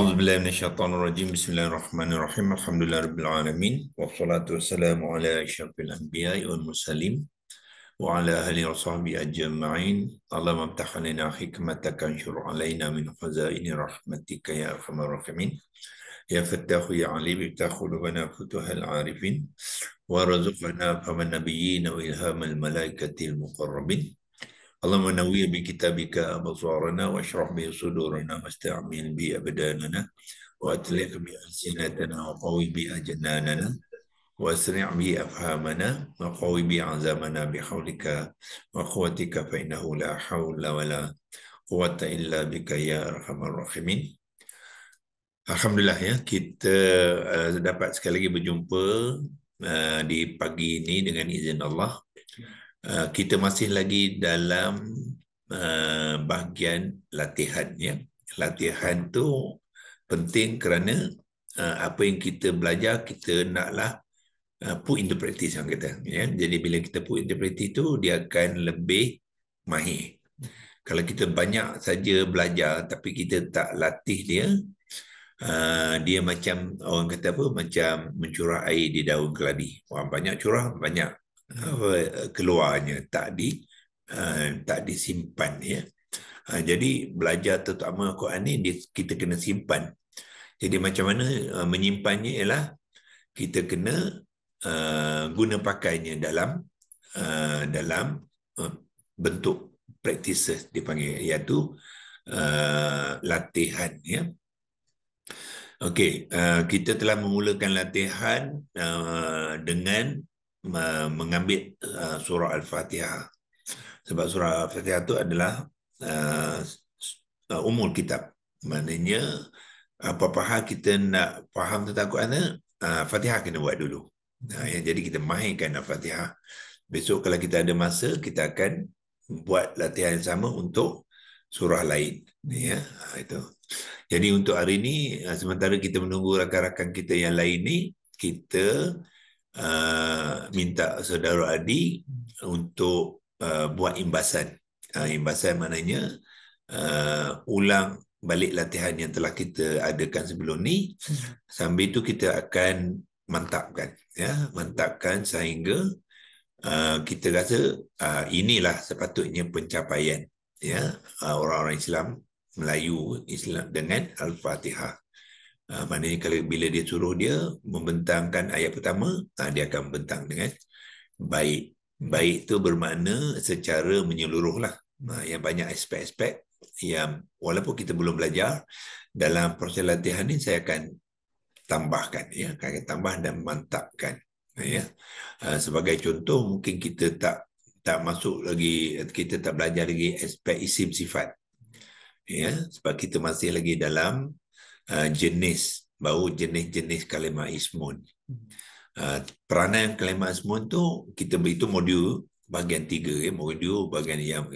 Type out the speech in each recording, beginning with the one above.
أعوذ بالله من الشيطان الرجيم بسم الله الرحمن الرحيم الحمد لله رب العالمين والصلاة والسلام على أشرف الأنبياء والمرسلين وعلى آله وصحبه أجمعين اللهم افتح علينا حكمتك انشر علينا من خزائن رحمتك يا أرحم الراحمين يا فتاح يا عليم افتح قلوبنا فتوح العارفين وارزقنا فهم النبيين وإلهام الملائكة المقربين اللهم نوّر بكتابك أبصارنا واشرح به صدورنا واستعمل به أبداننا وأطلق بألسنتنا وقوي به جناننا وأسرع به أفهامنا وقوي به عزامنا بحولك وقوتك فإنه لا حول ولا قوة إلا بك يا أرحم الراحمين. Alhamdulillah ya, kita dapat sekali lagi berjumpa di pagi ini dengan izin Allah. Kita masih lagi dalam bahagian latihan ya. Latihan tu penting kerana apa yang kita belajar kita naklah put into practice yang kata ya. Jadi bila kita put into practice tu dia akan lebih mahir. Kalau kita banyak saja belajar tapi kita tak latih dia, dia macam orang kata apa, macam mencurah air di daun keladi. Wah, banyak curah banyak keluarnya, tak disimpan ya. Jadi belajar terutama Quran ni kita kena simpan. Jadi macam mana menyimpannya ialah kita kena guna pakainya dalam bentuk practices dipanggil, iaitu latihan ya. Okey, kita telah memulakan latihan dengan mengambil surah Al-Fatihah. Sebab surah Al-Fatihah itu adalah umul kitab. Maknanya apa-apa hal kita nak faham tentang Quran, Fatihah kena buat dulu. Ya, jadi kita mahirkan Al-Fatihah. Besok kalau kita ada masa, kita akan buat latihan yang sama untuk surah lain. Ya, itu. Jadi untuk hari ini, sementara kita menunggu rakan-rakan kita yang lain ni, kita minta saudara Adi untuk buat imbasan. Imbasan maknanya ulang balik latihan yang telah kita adakan sebelum ni. Sambil itu kita akan mantapkan, ya, mantapkan sehingga kita rasa inilah sepatutnya pencapaian ya orang-orang Islam, Melayu Islam dengan Al-Fatihah. Maknanya kalau bila dia suruh dia membentangkan ayat pertama, dia akan membentang dengan baik. Baik itu bermakna secara menyeluruh lah. Yang banyak aspek-aspek yang walaupun kita belum belajar, dalam proses latihan ni saya akan tambahkan ya, akan tambah dan mantapkan ya. Sebagai contoh, mungkin kita tak masuk lagi, kita tak belajar lagi aspek isim sifat ya, sebab kita masih lagi dalam jenis, baru jenis-jenis kalimah ismun. Peranan kalimah ismun tu kita beri tu modul bahagian 3 ya, modul bahagian yang.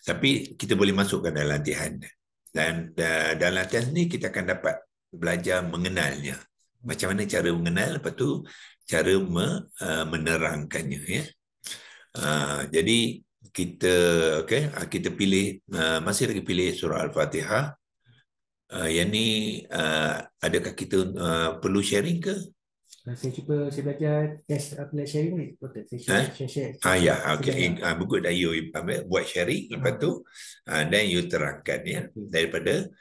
Tapi kita boleh masukkan dalam latihan. Dan dalam latihan ni kita akan dapat belajar mengenalnya. Macam mana cara mengenal, lepas tu cara menerangkannya ya. Jadi kita pilih, masih lagi pilih surah Al-Fatihah. Yang ni adakah kita perlu sharing ke? Saya cuba, saya belajar test apply sharing ni. Share. Ya, okey. Bagus dah you buat sharing, lepas tu dan you terangkan ya. Daripada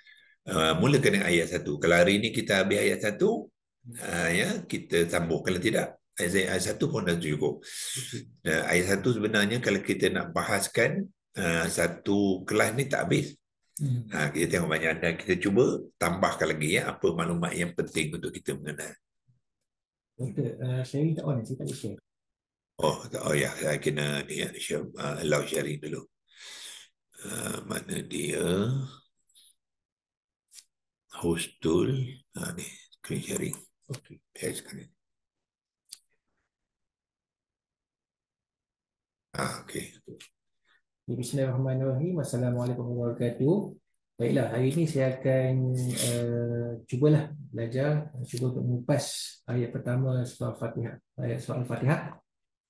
mulakan dengan ayat 1. Kalau hari ni kita habis ayat 1, ya, kita sambung. Kalau tidak, ayat 1 pun dah cukup. Ayat 1 sebenarnya kalau kita nak bahaskan satu kelas ni tak habis. Kita tengok banyak, dan kita cuba tambahkan lagi ya, apa maklumat yang penting untuk kita mengenal. Sharing tak on, saya tak boleh share. Oh ya, saya kena ni ya, allow sharing dulu. Mana dia? Host tool. Ni, screen sharing. Okey, share screen. Okey. Bismillahirrahmanirrahim. Assalamualaikum warahmatullahi wabarakatuh. Baiklah, hari ini saya akan cubalah belajar, cuba untuk mengupas ayat pertama surah Al-Fatihah. Ayat surah Al-Fatihah,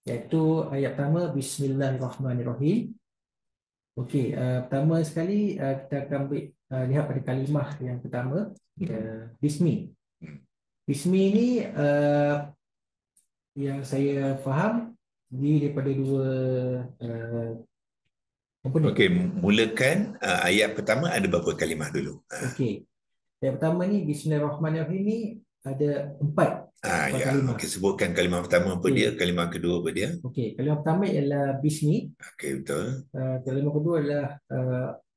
iaitu ayat pertama, Bismillahirrahmanirrahim. Okey, pertama sekali kita akan lihat pada kalimah yang pertama, Bismi. Hmm. Bismi ni yang saya faham dia daripada dua komponen. Okey, mulakan ayat pertama ada berapa kalimah dulu? Okey, yang pertama ni Bismillahirrahmanirrahim ni ada empat Ya. kalimah. Okey, sebutkan kalimah pertama apa dia, kalimah kedua apa dia? Okey, kalimah pertama ialah Bismi. Okey, betul. Kalimah kedua adalah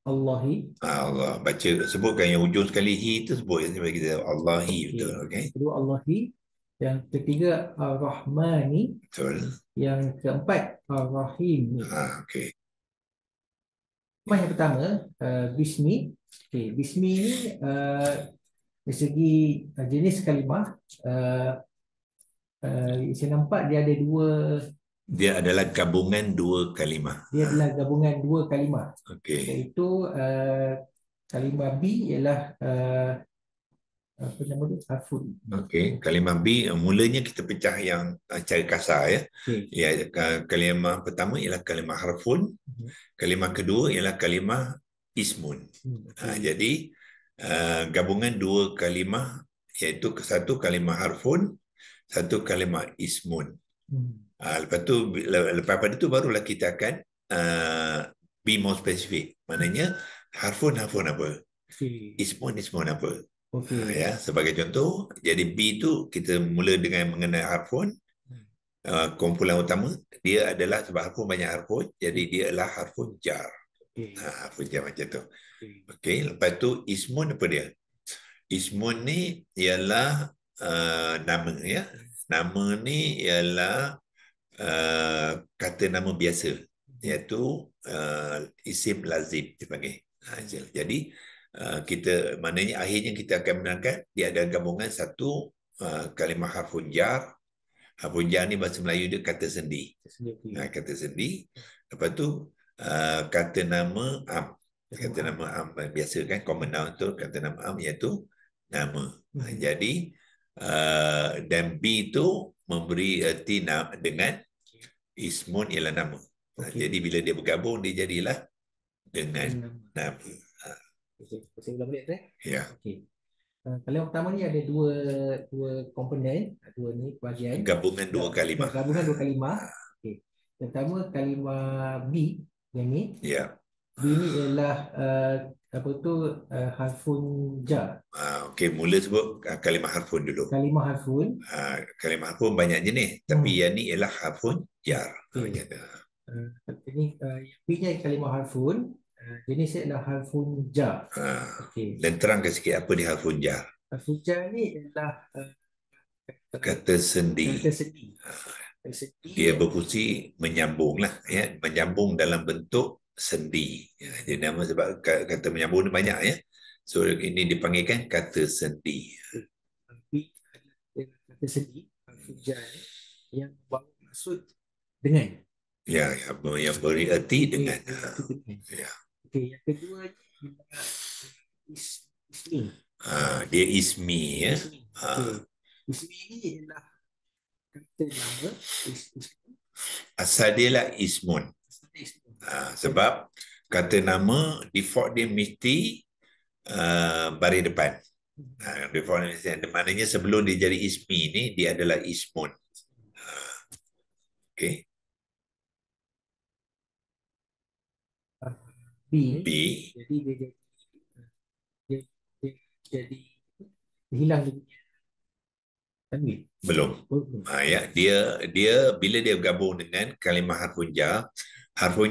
Allahi. Allah, baca, sebutkan yang hujung sekali hi tu, sebut yang bagi kita Allahi, betul. Okey. Yang kedua Allahi. Yang ketiga Ar-Rahmani. Betul. Yang keempat Ar-Rahim. Okey. Kalimah yang pertama Bismi. Okey, Bismi ni dari segi jenis kalimah saya nampak dia ada dua. Dia adalah gabungan dua kalimah. Dia adalah gabungan dua kalimah. Okey. Iaitu kalimah B ialah apa nama dia? Harfun. Okey, kalimah B mulanya kita pecah yang cara kasar ya. Ya, kalimah pertama ialah kalimah harfun, kalimah kedua ialah kalimah ismun. Jadi gabungan dua kalimah, iaitu satu kalimah harfun, satu kalimah ismun. Lepas pada itu barulah kita akan be more specific. Maknanya harfun apa? Ismun apa? Ya, sebagai contoh, jadi B itu kita mula dengan mengenai harfun. Kumpulan utama dia adalah sebab harfun banyak harfun, jadi dia adalah harfun jar. Harfun jar macam tu. Okey, lepas tu ismun apa dia? Ismun ni ialah nama ya. Nama ni ialah kata nama biasa, iaitu isim lazim dipanggil. Jadi kita, maknanya akhirnya kita akan menangkan dia ada gabungan satu kalimah harfun jar. Harfun jar ni bahasa Melayu dia kata sendi. Kata sendi. Lepas tu kata nama am. Kata nama am biasa kan, common noun tu kata nama am iaitu nama. Jadi dan B tu memberi erti dengan ismun ialah nama. Jadi bila dia bergabung dia jadilah dengan nama. Saya ulang balik Ya. Okey. Kalau yang pertama ni ada dua komponen, dua ni bahagian. Gabungan dua kalimah. Gabungan dua kalimah. Okey. Pertama kalimah B yang ni. Ya. B ni ialah apa tu harfun jar. Okey, mula sebut kalimah harfun dulu. Kalimah harfun. Kalimah harfun banyak jenis, tapi yang ni ialah harfun jar. Ini B nya kalimah harfun. Jenisnya adalah harfun jar. Dan terangkan sikit apa dia harfun jar. Harfun jar ni adalah kata sendi. Dia berfungsi menyambung lah, ya, menyambung dalam bentuk sendi. Jadi nama sebab kata menyambung ni banyak ya. So ini dipanggilkan kata sendi. Kata sendi, harfun jar yang bawa maksud dengan. Ya, yang beri erti dengan. Ya. Okey, yang kedua ismi. Dia ismi ya. Ismi ni ialah kata nama. Asal dia lah ismun. Sebab kata nama default dia mesti baris depan. Default maknanya sebelum dia jadi ismi ni dia adalah ismun. Okey. B. Jadi dia jadi hilang tanwin. Belum. Ya, dia bila dia gabung dengan kalimah harfun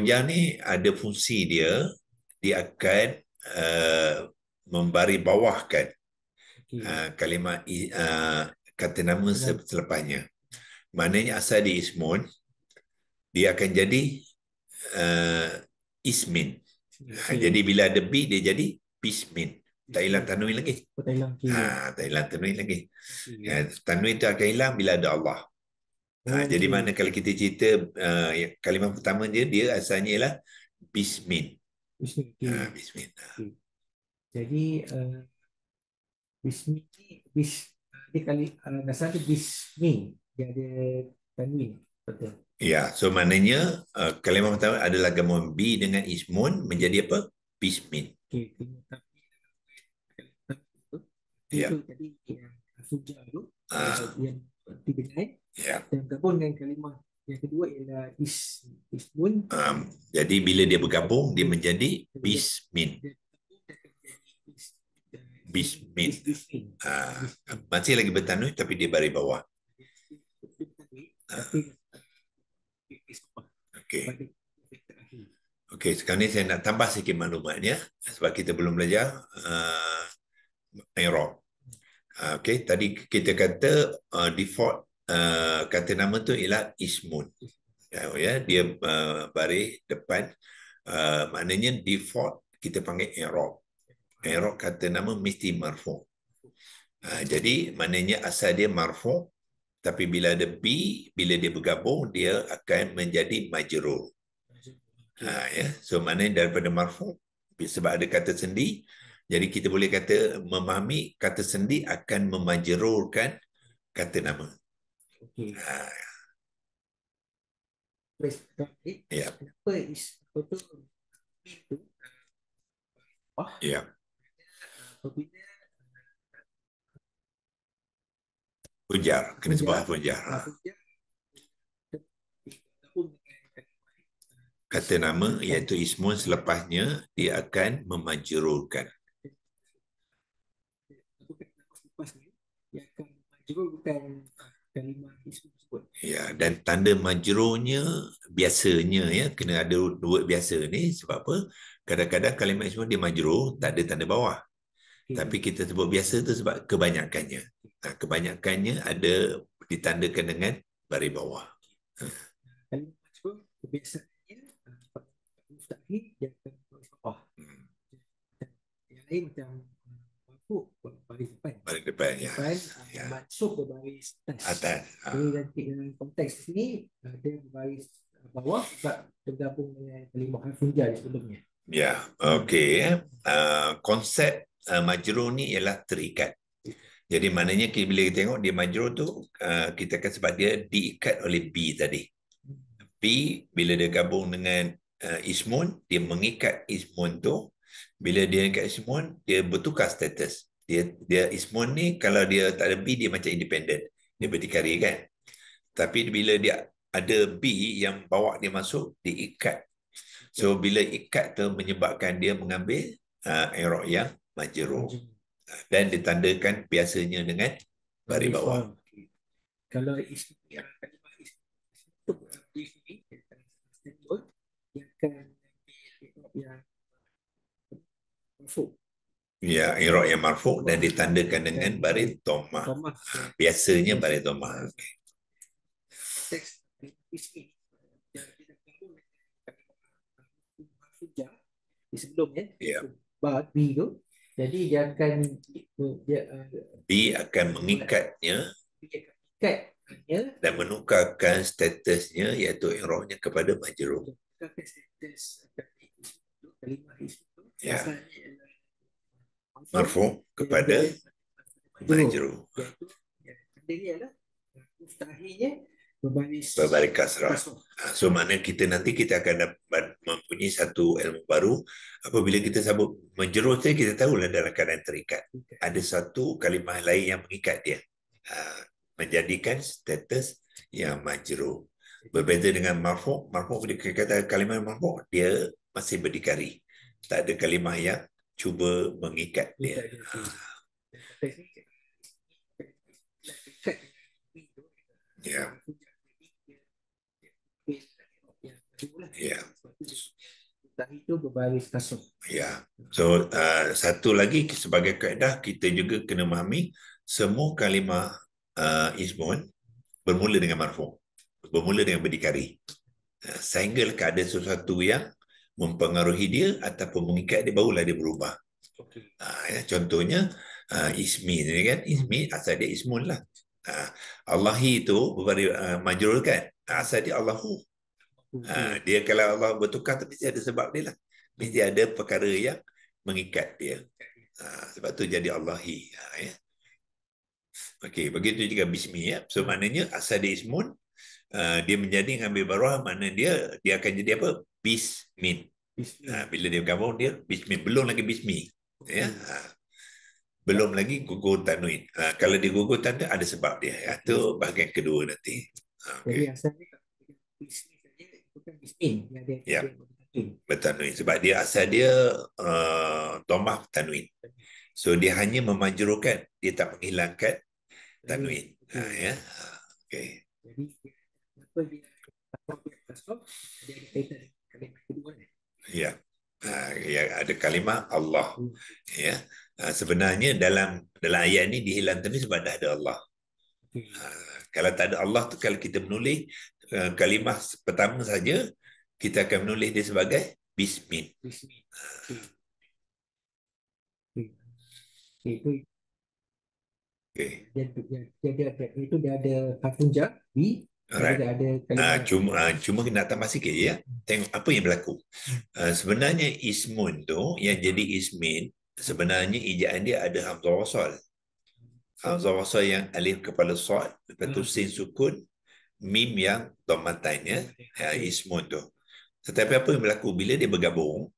jar ni ada fungsi dia akan membari bawahkan kalimah kata nama selepasnya. Maknanya asal dia ismun, dia akan jadi ismin. Jadi bila ada B dia jadi bismin. Tak hilang tanwin lagi. Tak hilang tanwin lagi. Tanwin itu akan hilang bila ada Allah. Jadi mana kalau kita cerita kalimah pertama dia asalnya ialah bismin. Bismin. Jadi bismi dia kali asal dia bismi, dia ada tanwin. Betul. Ya, so maknanya kalimah pertama adalah gabungan bi dengan ismun menjadi apa? Bismin. Okey, tapi itu Ya. tadi yang fuja tu Ah, yang tiga lain ya. dan gabung dengan kalimah yang kedua ialah ismun. Jadi bila dia bergabung dia Dia menjadi dia bismin. dia gabung dan menjadi Bismin. bismin. Ah, Bismin. masih lagi bertanwin tapi dia baris bawah. Tapi Okey. pada terakhir. Okey, sekarang ni saya nak tambah sikit maklumatnya sebab kita belum belajar i'rab. Okey, tadi kita kata default kata nama tu ialah ismun. Ya, dia baris depan maknanya default kita panggil i'rab. I'rab kata nama mesti marfu'. Jadi maknanya asal dia marfu' tapi bila ada bi, bila dia bergabung dia akan menjadi majrur. Ya, so maknanya daripada marfu' sebab ada kata sendi, jadi kita boleh kata memahami kata sendi akan memajrurkan kata nama. Okey. Ha, ya, Kenapa apa tu itu ya. apabila Fujar, kena sebut fuja fujar. fuja gabung dengan Kata nama iaitu ismun selepasnya dia akan memajrurkan. lepas ni yang akan majrur bukan kalimah ismu tersebut. Ya, dan tanda majrurnya biasanya ya kena ada dua biasa ni sebab apa? Kadang-kadang kalimah ismun dia majrur tak ada tanda bawah. Tapi kita sebut biasa tu sebab kebanyakannya. Kebanyakannya ada ditandakan dengan baris bawah. Kalimah majrur kebiasaannya mustahil yang akan baris bawah. Yang lain macam marfu' baris depan. Baris depan ya. Depan Ya. mansub berbaris atas. Atas. Jadi nanti dalam konteks sini dia berbaris bawah sebab tergabung dengan kalimah al-funja di sebelumnya. Ya, okey. Konsep majrur ni ialah terikat. Jadi maknanya bila kita tengok dia majrur tu kita akan sebab dia diikat oleh B tadi. B bila dia gabung dengan ismun, dia mengikat ismun tu. Bila dia ikat ismun, dia bertukar status. Dia ismun ni kalau dia tak ada B dia macam independent. Dia berdikari kan. Tapi bila dia ada B yang bawa dia masuk, diikat. So bila ikat tu menyebabkan dia mengambil i'rab yang majrur dan ditandakan biasanya dengan baris bawah. Kalau isim yang kalimah isim itu di sini yang akan yang marfu'. Ya, i'rab yang marfu' dan ditandakan dengan baris dhammah. Biasanya baris dhammah. Teks isim yang kita gabung dengan di sebelumnya, ba B tu, jadi dia akan B akan mengikatnya dan menukarkan statusnya iaitu i'rabnya kepada majrur. Ya. Marfu' kepada majrur. Mustahilnya berbaris kasrah. So maknanya kita akan dapat mempunyai satu ilmu baru apabila kita sebut majrur tu kita tahulah dalam keadaan terikat. Ada satu kalimah lain yang mengikat dia. Menjadikan status yang majrur. Berbeza dengan marfu', bila kita kata kalimah marfu' dia masih berdikari. Tak ada kalimah yang cuba mengikat dia. Ya. Ya. Itu berbaris kasut. Ya. So satu lagi sebagai kaedah kita juga kena memahami semua kalimah ismun bermula dengan marfu', bermula dengan berdikari. Sehingga ada sesuatu yang mempengaruhi dia ataupun mengikat dia barulah dia berubah. Ya, contohnya ismi ni kan, ismi asal dia ismun lah. Allahi itu berbaris majrur kan, asal dia Allahu. Dia kalau Allah bertukar tapi mesti ada sebab dia lah. Mesti ada perkara yang mengikat dia. Sebab tu jadi Allahi. Ya. Okey, begitu juga bismi ya. So maknanya asal dia ismun, dia menjadi ngambil baruah, mana dia akan jadi apa? Bismin. Bila dia gabung dia bismin, belum lagi bismi. Ya. Belum lagi gugur tanwin. Kalau dia gugur tanwin ada sebab dia. Itu bahagian kedua nanti. Jadi asalnya bismi saja bukan bismin yang dia Ya. tanwin. Bertanwin. Sebab dia asal dia dhammah tanwin. So dia hanya memajrukan, dia tak menghilangkan tanwin. Ya. Okey. Jadi apa dia kasrah, dia ada kaitan dengan kalimah kedua ni. Ya. Ya, ada kalimah Allah. Ya. Sebenarnya dalam ayat ni dihilang tanwin sebab dah ada Allah. Kalau tak ada Allah tu, kalau kita menulis kalimah pertama saja, kita akan menulis dia sebagai bismin. Bismin. Itu Okay. itu dia ada harfun jar bi, Alright. dia ada kalimah. Cuma nak tambah sikit ya. Tengok apa yang berlaku. Sebenarnya ismun tu yang jadi ismin, sebenarnya ijaan dia ada hamzah wasal. Hamzah wasal yang alif kepala sad, lepas tu sin sukun, mim yang dhammatannya, ismun tu. Tetapi apa yang berlaku bila dia bergabung,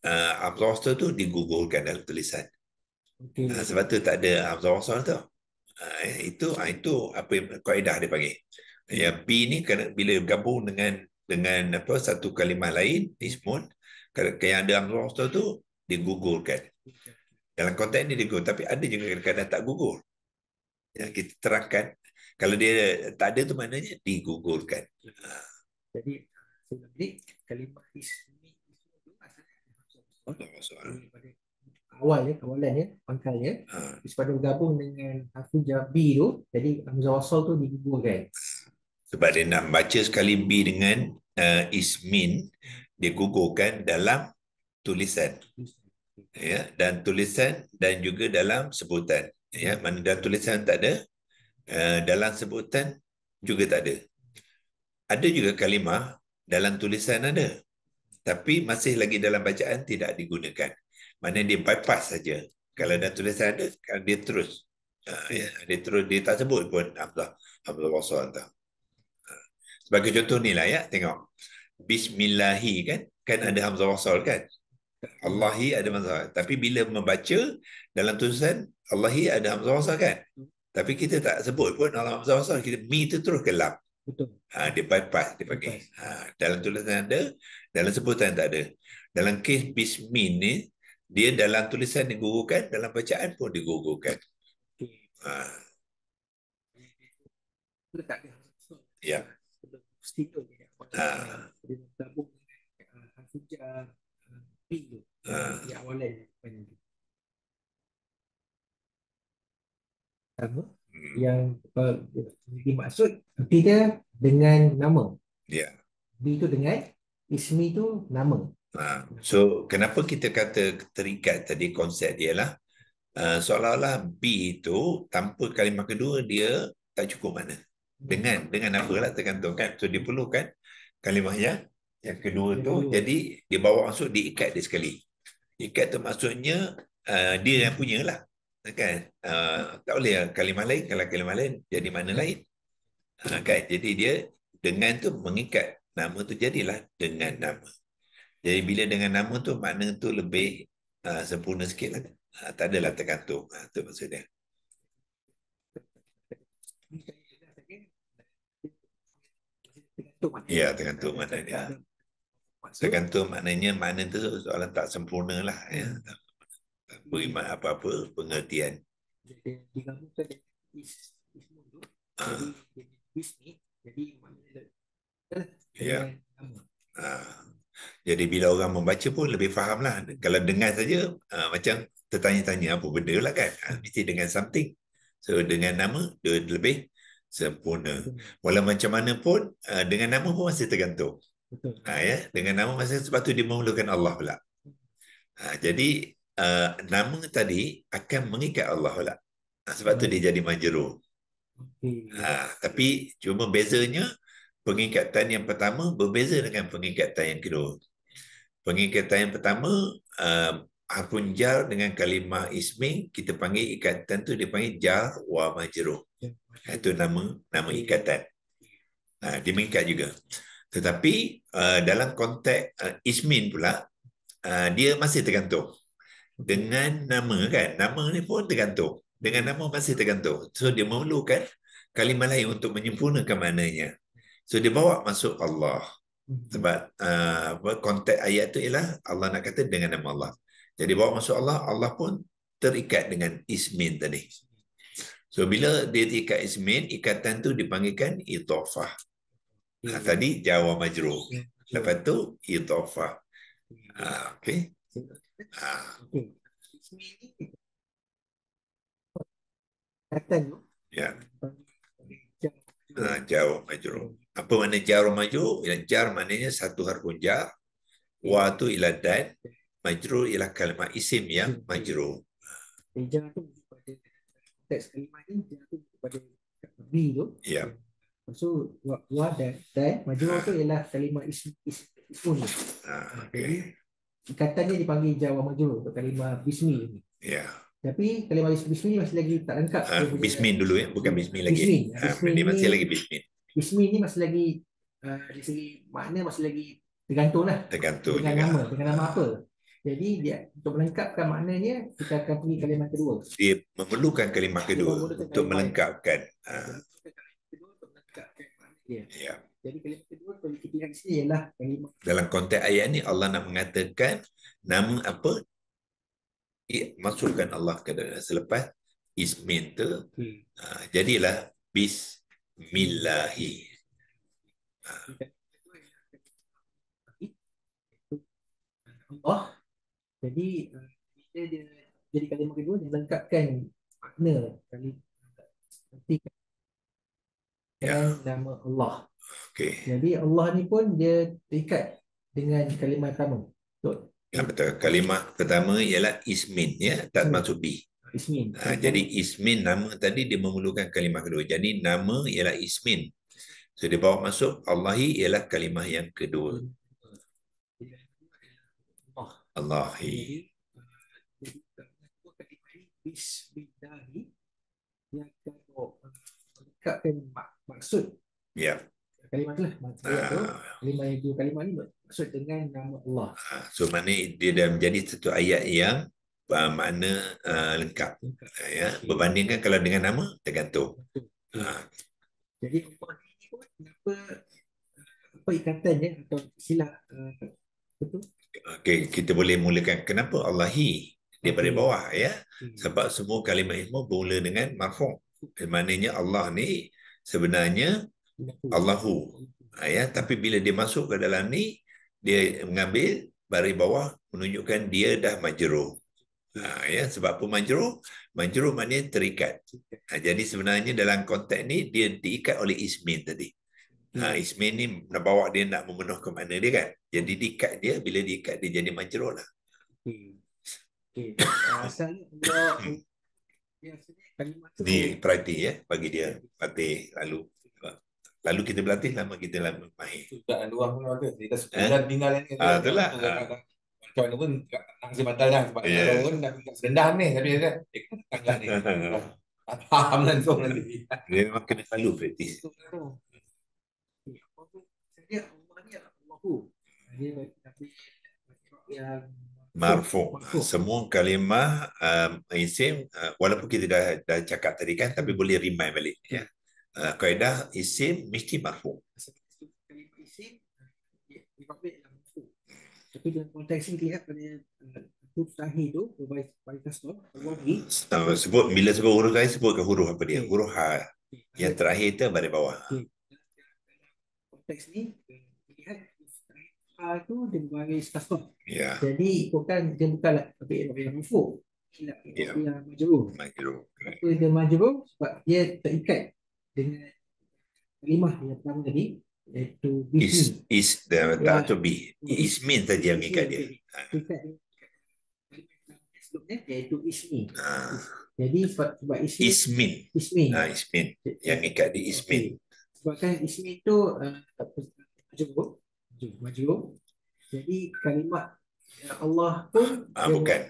hamzah wasal tu digugurkan dalam tulisan. Sebab tu tak ada hamzah wasal tu. Itu apa yang kaedah dia panggil. Yang B ni bila gabung dengan apa satu kalimah lain, ismun, kalau yang ada hamzah wasal tu digugurkan. Dalam konteks ni digugur, tapi ada juga kadang-kadang tak gugur. Yang kita terangkan, kalau dia tak ada tu maknanya digugurkan. Jadi sebenarnya kalimah ismi itu asalnya awalannya pangkalnya, pada bergabung dengan harfun jar bi tu, jadi hamzah wasal tu digugurkan. Sebab dia nak baca sekali B dengan ismin, dia gugurkan dalam tulisan. Ya, dan tulisan dan juga dalam sebutan. Ya, mana dalam tulisan tak ada, dalam sebutan juga tak ada. Ada juga kalimah dalam tulisan ada, tapi masih lagi dalam bacaan tidak digunakan. Mana dia bypass saja. Kalau dalam tulisan ada, dia terus. Dia tak sebut pun Hamzah wasal tu. Sebagai contoh ni lah ya, tengok. Bismillahi kan ada hamzah wasal kan? Allahi ada hamzah wasal. Tapi bila membaca dalam tulisan, Allahi ada hamzah wasal kan? Tapi kita tak sebut pun hamzah wasal. Kita mi tu terus ke lam. Dia bypass, dia panggil. Dalam tulisan ada, dalam sebutan tak ada. Dalam kes bismin ni, dia dalam tulisan digugurkan, dalam bacaan pun digugurkan. Ya. Yang dimaksud tidak dengan nama. Ya. B itu dengan ismi itu nama. So kenapa kita kata terikat tadi, konsep dia lah seolah-olah B itu tanpa kalimah kedua dia tak cukup mana. Dengan apalah tergantung kan. So diperlukan kalimah yang kedua tu, jadi dia bawa masuk, diikat dia sekali. Ikat tu maksudnya dia yang punya lah kan. Tak boleh kalimah lain, kalau kalimah lain jadi mana lain kan. Jadi dia dengan tu mengikat, nama tu jadilah dengan nama. Jadi bila dengan nama tu, makna tu lebih sempurna sikit lah. Tak adalah tergantung. Itu maksudnya. Ya, tergantung makna dia. Tergantung maknanya, makna tu soalan tak sempurna lah. Ya. Tak beri apa-apa pengertian. Digabungkan dengan ismu tu, jadi bismi, jadi makna ya. Jadi bila orang membaca pun lebih faham lah. Kalau dengar saja macam tertanya-tanya apa benda lah kan. Mesti dengan something. So dengan nama dia lebih sempurna. Walau macam mana pun dengan nama pun masih tergantung. Ya, dengan nama masih, sebab tu dia memerlukan Allah pula. Jadi nama tadi akan mengikat Allah pula. Sebab tu dia jadi majrur. Tapi cuma bezanya, pengikatan yang pertama berbeza dengan pengikatan yang kedua. Pengikatan yang pertama, harfun jar dengan kalimah ismi, kita panggil ikatan tu, dia panggil jar wa majrur. Itu nama ikatan. Dia mengikat juga. Tetapi dalam konteks ismin pula, dia masih tergantung. Dengan nama kan, nama ni pun tergantung. Dengan nama masih tergantung. So dia memerlukan kalimah lain untuk menyempurnakan maknanya. So dia bawa masuk Allah. Sebab konteks ayat tu ialah Allah nak kata dengan nama Allah. Jadi bawa masuk Allah, Allah pun terikat dengan ismin tadi. So bila dia terikat ismin, ikatan tu dipanggilkan idhafah. Tadi jawa majrur. Lepas tu idhafah. Okey. Ya. Jawa majrur. Apa makna jar majrur? Jar maknanya satu harfun jar. Wa tu ialah dan. Majrur ialah kalimah isim yang majrur. Jar tu pada teks kalimah ni, jar tu pada B tu. Ya. So wa dan majrur tu ialah kalimah isim. Jadi ikatannya dipanggil jawa majrur untuk kalimah bismi ni. Ya. Tapi kalimah bismi masih lagi tak lengkap. Bismin dulu ya, bukan bismi lagi. Bismin Dia masih ni, lagi bismin. Bismi ni masih lagi dari segi makna masih lagi tergantung lah. Tergantung dengan juga. dengan nama apa. Jadi dia untuk melengkapkan maknanya kita akan pergi kalimah kedua. Dia memerlukan kalimah kedua untuk melengkapkan. Kedua untuk melengkapkan makna dia. Ya. Jadi kalimah kedua kalau kita lihat di sini ialah kalimah. Dalam konteks ayat ni Allah nak mengatakan nama apa? Masukkan Allah ke dalam selepas ismin tu. Jadilah bismillahi. Allah. Jadi bila dia jadi kalimah kedua dia lengkapkan makna dengan nama Allah. Okay. Jadi Allah ni pun dia terikat dengan kalimah pertama. Betul. Ya, betul. Kalimah pertama ialah ismin ya, tak masuk B. Ismin. Jadi ismin nama tadi dia memerlukan kalimah kedua. Jadi nama ialah ismin. So dia bawa masuk Allahi ialah kalimah yang kedua. Allahi. Bismillahi yang melengkapkan maksud. Ya. Kalimah tu lah. Kalimah yang dua kalimah ni maksud dengan nama Allah. So maknanya dia dah menjadi satu ayat yang makna lengkap. Ya. Berbandingkan kalau dengan nama tergantung. Jadi Allah ini pun apa ikatannya atau istilah betul? Okay, kita boleh mulakan kenapa Allahi daripada bawah ya. Sebab semua kalimah ismu bermula dengan marfu'. Maknanya Allah ni sebenarnya Allahu. Ya, tapi bila dia masuk ke dalam ni dia mengambil baris bawah menunjukkan dia dah majrur. Ya, sebab apa majrur? Majrur maknanya terikat. Jadi sebenarnya dalam konteks ni dia diikat oleh ismin tadi. Ismin ni nak bawa dia nak memenuhkan makna dia kan. Jadi diikat dia, bila diikat dia jadi majrur lah. Asalnya Allah ni perhati ya, bagi dia latih lalu kita berlatih lama kita lama mahir. Tak luar pun ada. Kita sekolah tinggal ni. Itulah. Macam mana pun tak kasi batal dah sebab kalau pun dah sedendam ni tapi dia tanggal ni. Faham langsung nanti. Dia memang kena selalu praktis. Dia Allah ni Allahu. Dia yang Marfu. Semua kalimah isim walaupun kita dah cakap tadi kan tapi boleh remind balik ya. Kaedah isim mesti marfu. Kalimah isim tapi dalam konteks ini lihat pada huruf terakhir tu berbaik tasbih Allahi sebut bila sebut huruf terakhir sebutkan huruf apa dia? Huruf ha. Yang terakhir tu baris bawah. Konteks ni lihat ha tu dia berbaris tasbih. Ya. Jadi dia bukanlah yang marfu. Yang majrur. Apa dia majrur? Sebab dia terikat dengan kalimah yang pertama tadi iaitu bismi. Tak tu B. Ismin saja yang mengikat dia. Sebelumnya iaitu ismi. Jadi sebab ismin. Ismin yang mengikat di ismin. Sebabkan ismin tu majrur. Jadi kalimah Allah pun bukan.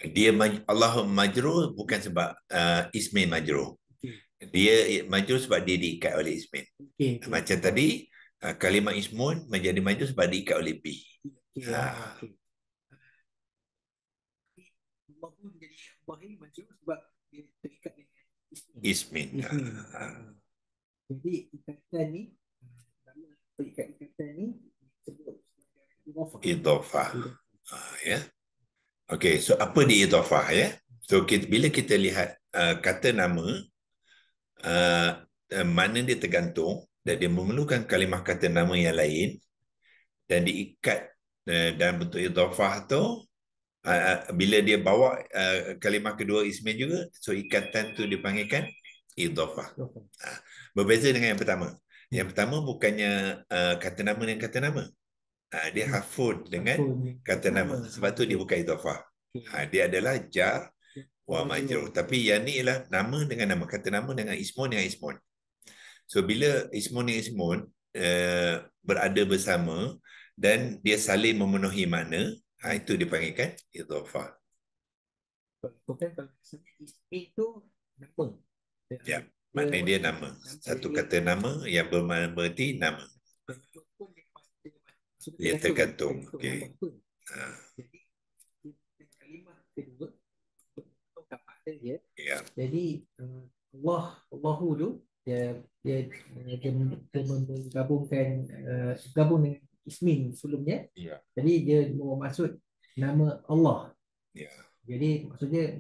Dia Allah majrur bukan sebab ismin majrur. Dia majrur sebab dia diikat oleh ismin. Okey. Macam tadi, kalimah ismun menjadi majrur sebab diikat oleh bi. Okey. Ha. Okey. Allahu menjadi Allahi majrur sebab dia terikat dengan Ismin. ismin. Jadi ikatan ni, nama ikatan ni disebut sebagai idhafah. Idhafah. Ya. Okey, so apa di idhafah ya? So bila kita lihat kata nama, mana dia tergantung dan dia memerlukan kalimah kata nama yang lain dan diikat dalam bentuk idhafah tu, bila dia bawa kalimah kedua ismin juga, so ikatan tu dipanggilkan idhafah. Berbeza dengan yang pertama. Yang pertama bukannya kata nama dengan kata nama. Dia hafud dengan kata nama. Sebab tu dia bukan idhafah. Dia adalah jar wa majrur. Tapi yang ni ialah nama dengan nama, kata nama dengan ismun dengan ismun. So bila ismun dengan ismun berada bersama dan dia saling memenuhi makna, itu dipanggilkan idhafah. Bukan kalau ismin tu nama. Ya, maknanya dia nama. Satu kata nama yang berarti nama. Dia tergantung. Okey. Jadi kalimah kedua dia. Ya. Jadi Allahu tu dia menggabungkan gabung dengan ismin sebelumnya. Ya. Jadi dia bermaksud nama Allah. Ya. Jadi maksudnya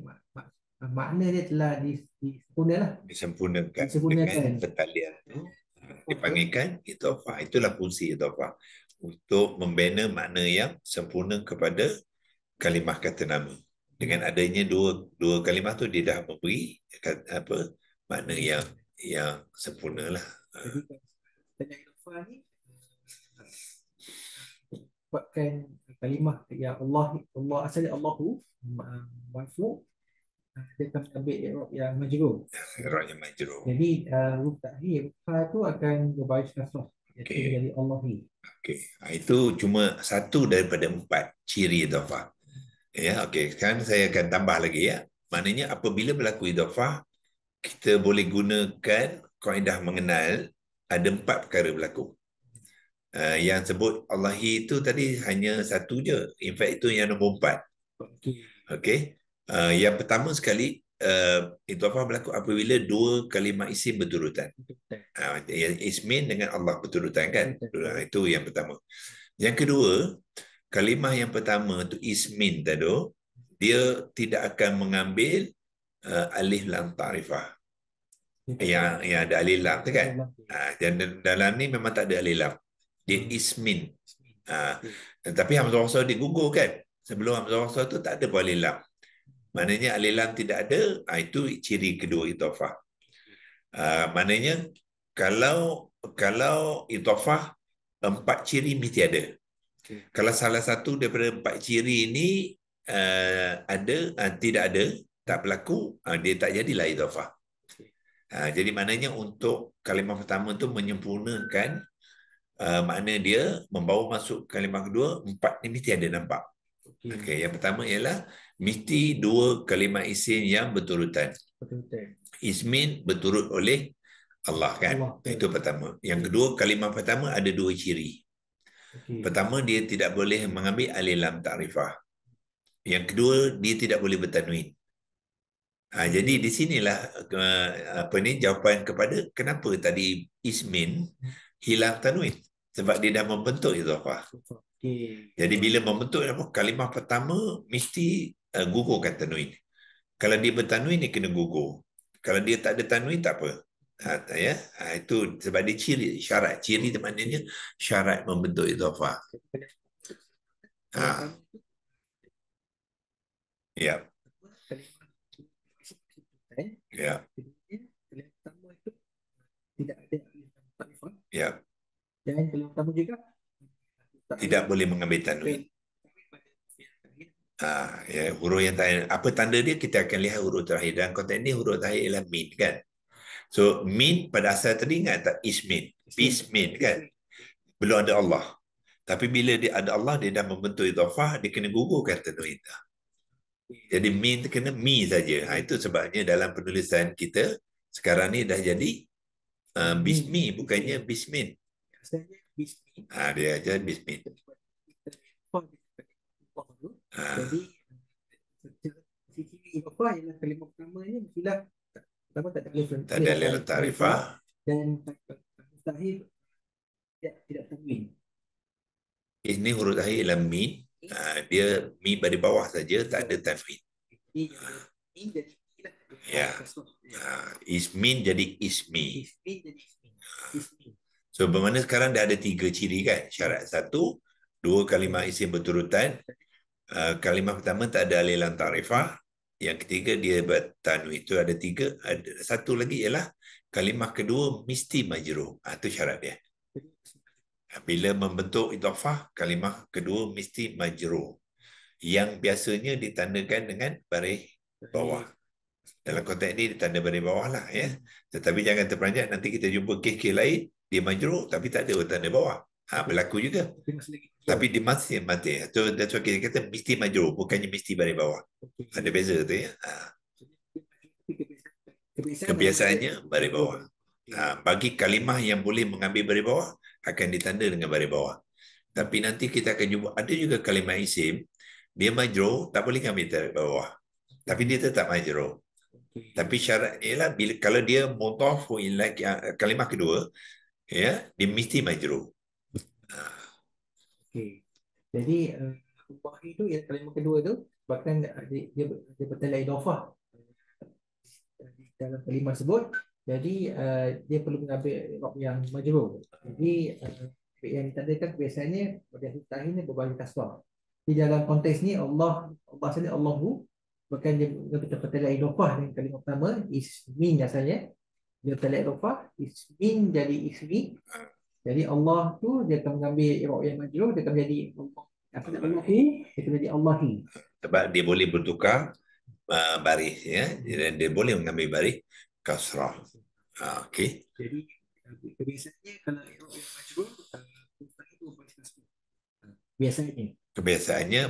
makna dia telah disempurnakan. Disempurnakan dengan pertalian tu. Dipanggilkan idhafah. Itulah fungsi idhafah, untuk membina makna yang sempurna kepada kalimah kata nama. Dengan adanya dua kalimah tu, dia dah memberi makna yang sempurna lah. Jadi idhafah ni buatkan kalimah yang Allah asalnya Allahu marfu, dia akan ambil i'rab yang majrur. I'rab yang majrur. Jadi huruf ta'hir tu akan berbaris kasrah. Okey. Jadi Allahi. Okey. Itu cuma satu daripada 4 ciri idhafah. Ya, okey. Sekarang saya akan tambah lagi ya. Maknanya apabila berlaku idhafah, kita boleh gunakan kaedah mengenal ada 4 perkara berlaku. Yang sebut Allahi itu tadi hanya satu je. In fact itu yang nombor 4. Okey. Yang pertama sekali, idhafah berlaku apabila dua kalimah isim berturutan. Ismin dengan Allah berturutan kan? Itu yang pertama. Yang kedua, kalimah yang pertama tu ismin tadi, dia tidak akan mengambil alif lam ta'rifah. Yang ada alif lam tu kan? Dan dalam ni memang tak ada alif lam. Dia ismin. Tapi hamzah wasal digugur kan? Sebelum hamzah wasal tu tak ada pun alif lam. Maknanya alif lam tidak ada, itu ciri kedua idhafah. Maknanya kalau idhafah 4 ciri mesti ada. Kalau salah satu daripada 4 ciri ini tidak ada, tak berlaku, dia tak jadilah idhafah. Jadi maknanya untuk kalimah pertama tu menyempurnakan makna dia, membawa masuk kalimah kedua, 4 ni mesti ada nampak. Okay, yang pertama ialah mesti dua kalimah isim yang berturutan. Ismin berturut oleh Allah kan? Itu pertama. Yang kedua, kalimah pertama ada 2 ciri. Pertama, dia tidak boleh mengambil alif lam ta'rifah. Yang kedua, dia tidak boleh bertanwin. Jadi di sinilah jawapan kepada kenapa tadi ismin hilang tanwin, sebab dia dah membentuk idhafah. Jadi bila membentuk kalimah pertama mesti gugurkan tanwin. Kalau dia bertanwin dia kena gugur. Kalau dia tak ada tanwin tak apa. Itu sebab dia syarat. Ciri itu maknanya syarat membentuk idhafah. Ya. Ya. Tidak ada ta'rifah. Ya. Dan kalimah pertama juga tidak boleh mengambil tanwin. Ya, huruf yang terakhir. Apa tanda dia? Kita akan lihat huruf terakhir. Dan konteks ini huruf terakhir ialah min kan. So min pada asal tadi ingat tak? Ismin. Ismin kan. Belum ada Allah. Tapi bila dia ada Allah, dia dah membentuk idhafah, dia kena gugurkan tanwin. Jadi min kena mi saja. Itu sebabnya dalam penulisan kita sekarang ni dah jadi Bismi bukannya bismin. Asalnya bismi. Dia aja bismin. Jadi ciri idhofah ialah kalimah pertama ni mestilah pertama tak ada alif Tak ada alif lam ta'rifah dan mustahil tidak tanwin. Ini huruf akhir ialah min. Dia mi pada bawah saja, tak ada tanwin. Min jadi ya. Ismin jadi ismi. Ismin jadi ismi. So bermakna sekarang dah ada 3 ciri kan? Syarat 1, 2 kalimah isim berturutan. Kalimah pertama tak ada alif lam ta'rifah. Yang ketiga dia bertanwin. Itu ada 3. Ada satu lagi ialah kalimah kedua mesti majrur. Itu syarat dia. Bila membentuk idhofah, kalimah kedua mesti majrur. Yang biasanya ditandakan dengan baris bawah. Dalam konteks ini ditanda baris bawah lah ya. Tetapi jangan terperanjat, nanti kita jumpa kes-kes lain, dia majrur tapi tak ada tanda bawah. Berlaku juga. Tapi dia masih mati. So that's why kita kata mesti majrur, bukannya mesti baris bawah. Ada beza tu ya. Kebiasaannya baris bawah. Bagi kalimah yang boleh mengambil baris bawah, akan ditanda dengan baris bawah. Tapi nanti kita akan jumpa ada juga kalimah isim, dia majrur, tak boleh ambil baris bawah. Tapi dia tetap majrur. Tapi syaratnya ialah bila kalau dia mudhaf ilaih kalimah kedua, ya, dia mesti majrur. Okey. Jadi ubah itu yang kalimah kedua tu bahkan dia bertanda idhofah di dalam kalimah sebut. Jadi dia perlu mengambil i'rab yang majrur. Jadi yang ditandakan biasanya pada huruf ini berbaris kasrah. Di dalam konteks ni Allah sini Allahu bahkan dia bertanda idhofah dengan kalimah pertama ismin asalnya. Dia bertanda idhofah ismin jadi ismi. Jadi Allah tu dia akan mengambil i'rab yang majrur, dia akan menjadi Allah. Allahu dia akan menjadi Allahi. Sebab dia boleh bertukar baris ya. Dia boleh mengambil baris kasrah. Okey. Jadi kebiasaannya kalau i'rab yang majrur itu baris kasrah. Biasanya. Kebiasaannya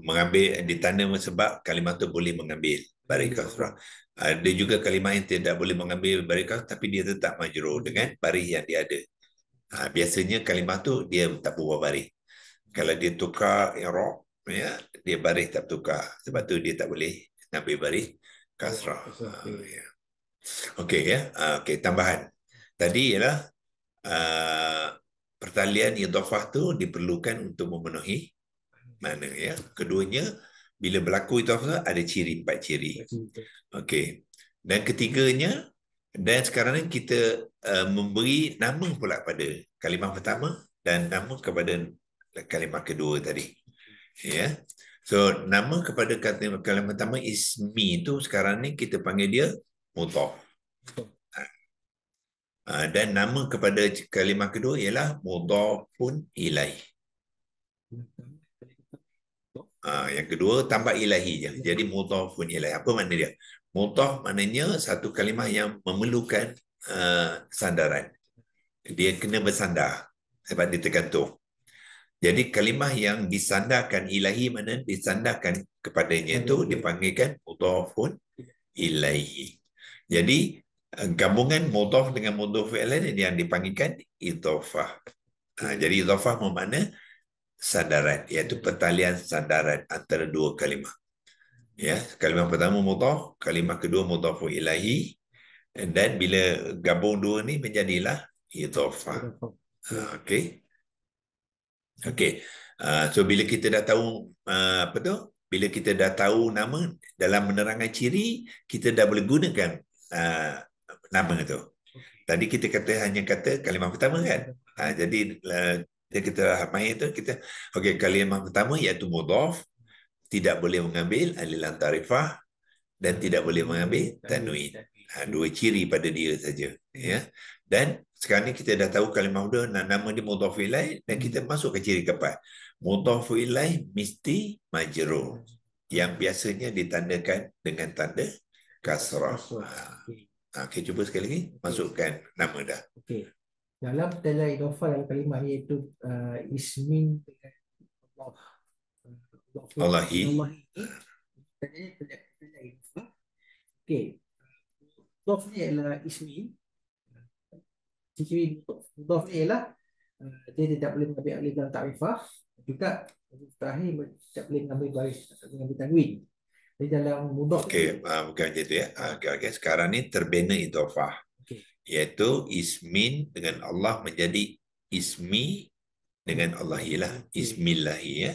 mengambil ditanda sebab kalimah tu boleh mengambil baris kasrah. Ada juga kalimah yang tidak boleh mengambil baris kasrah tapi dia tetap majrur dengan baris yang dia ada. Biasanya kalimah tu dia tak berubah baris. Kalau dia tukar i'rab ya, dia baris tak tukar. Sebab tu dia tak boleh ambil baris kasrah. Ya. Okey ya. Okey, tambahan. Tadi ialah pertalian idhofah tu diperlukan untuk memenuhi makna ya. Keduanya bila berlaku idhofah ada ciri, 4 ciri. Okey. Dan ketiganya dan sekarang ni kita memberi nama pula pada kalimah pertama dan nama kepada kalimah kedua tadi. Ya. So nama kepada kalimah pertama ismi tu sekarang ni kita panggil dia mudhaf. Dan nama kepada kalimah kedua ialah mudhafun ilaih. Yang kedua tambah ilahi je. Jadi mudhafun ilaih. Apa makna dia? Mudhaf maknanya satu kalimah yang memerlukan sandaran. Dia kena bersandar sebab dia tergantung. Jadi kalimah yang disandarkan ilahi mana disandarkan kepadanya itu dipanggilkan mudhafun ilaihi. Jadi gabungan mudhaf dengan mudhaf ilaih yang dipanggilkan idhofah. Jadi idhofah bermakna sandaran, iaitu pertalian sandaran antara dua kalimah. Ya, kalimah pertama mudhaf, kalimah kedua mudhaf ilaihi, dan bila gabung dua ni menjadilah idhofah. Okey. Okey. So bila kita dah tahu apa tu? Bila kita dah tahu nama dalam menerangkan ciri, kita dah boleh gunakan nama tu. Tadi kita hanya kata kalimah pertama kan. Jadi kita mahir tu kita okey, kalimah pertama iaitu mudhaf, tidak boleh mengambil alif lam ta'rifah dan tidak boleh mengambil tanwin. Dua ciri pada dia saja ya. Dan sekarang ni kita dah tahu kalimah mudah nama dia mudhaf ilaih dan kita masuk ke ciri keempat. Mudhaf ilaih mesti majrur yang biasanya ditandakan dengan tanda kasrah. Okey, cuba sekali lagi masukkan nama dah. Okey. Dalam tanda idhofah dalam kalimah iaitu ismin dengan Allahi. Okey. Idhofah ni adalah ismi. ciri mudhaf ni ialah dia tidak boleh mengambil alif lam ta'rifah, juga mustahil tidak boleh mengambil baris mengambil tanwin. Jadi dalam mudhaf bukan macam tu ya. Okay. Sekarang ni terbina idhofah. Iaitu ismin dengan Allah menjadi ismi dengan Allah ialah ismillahi ya.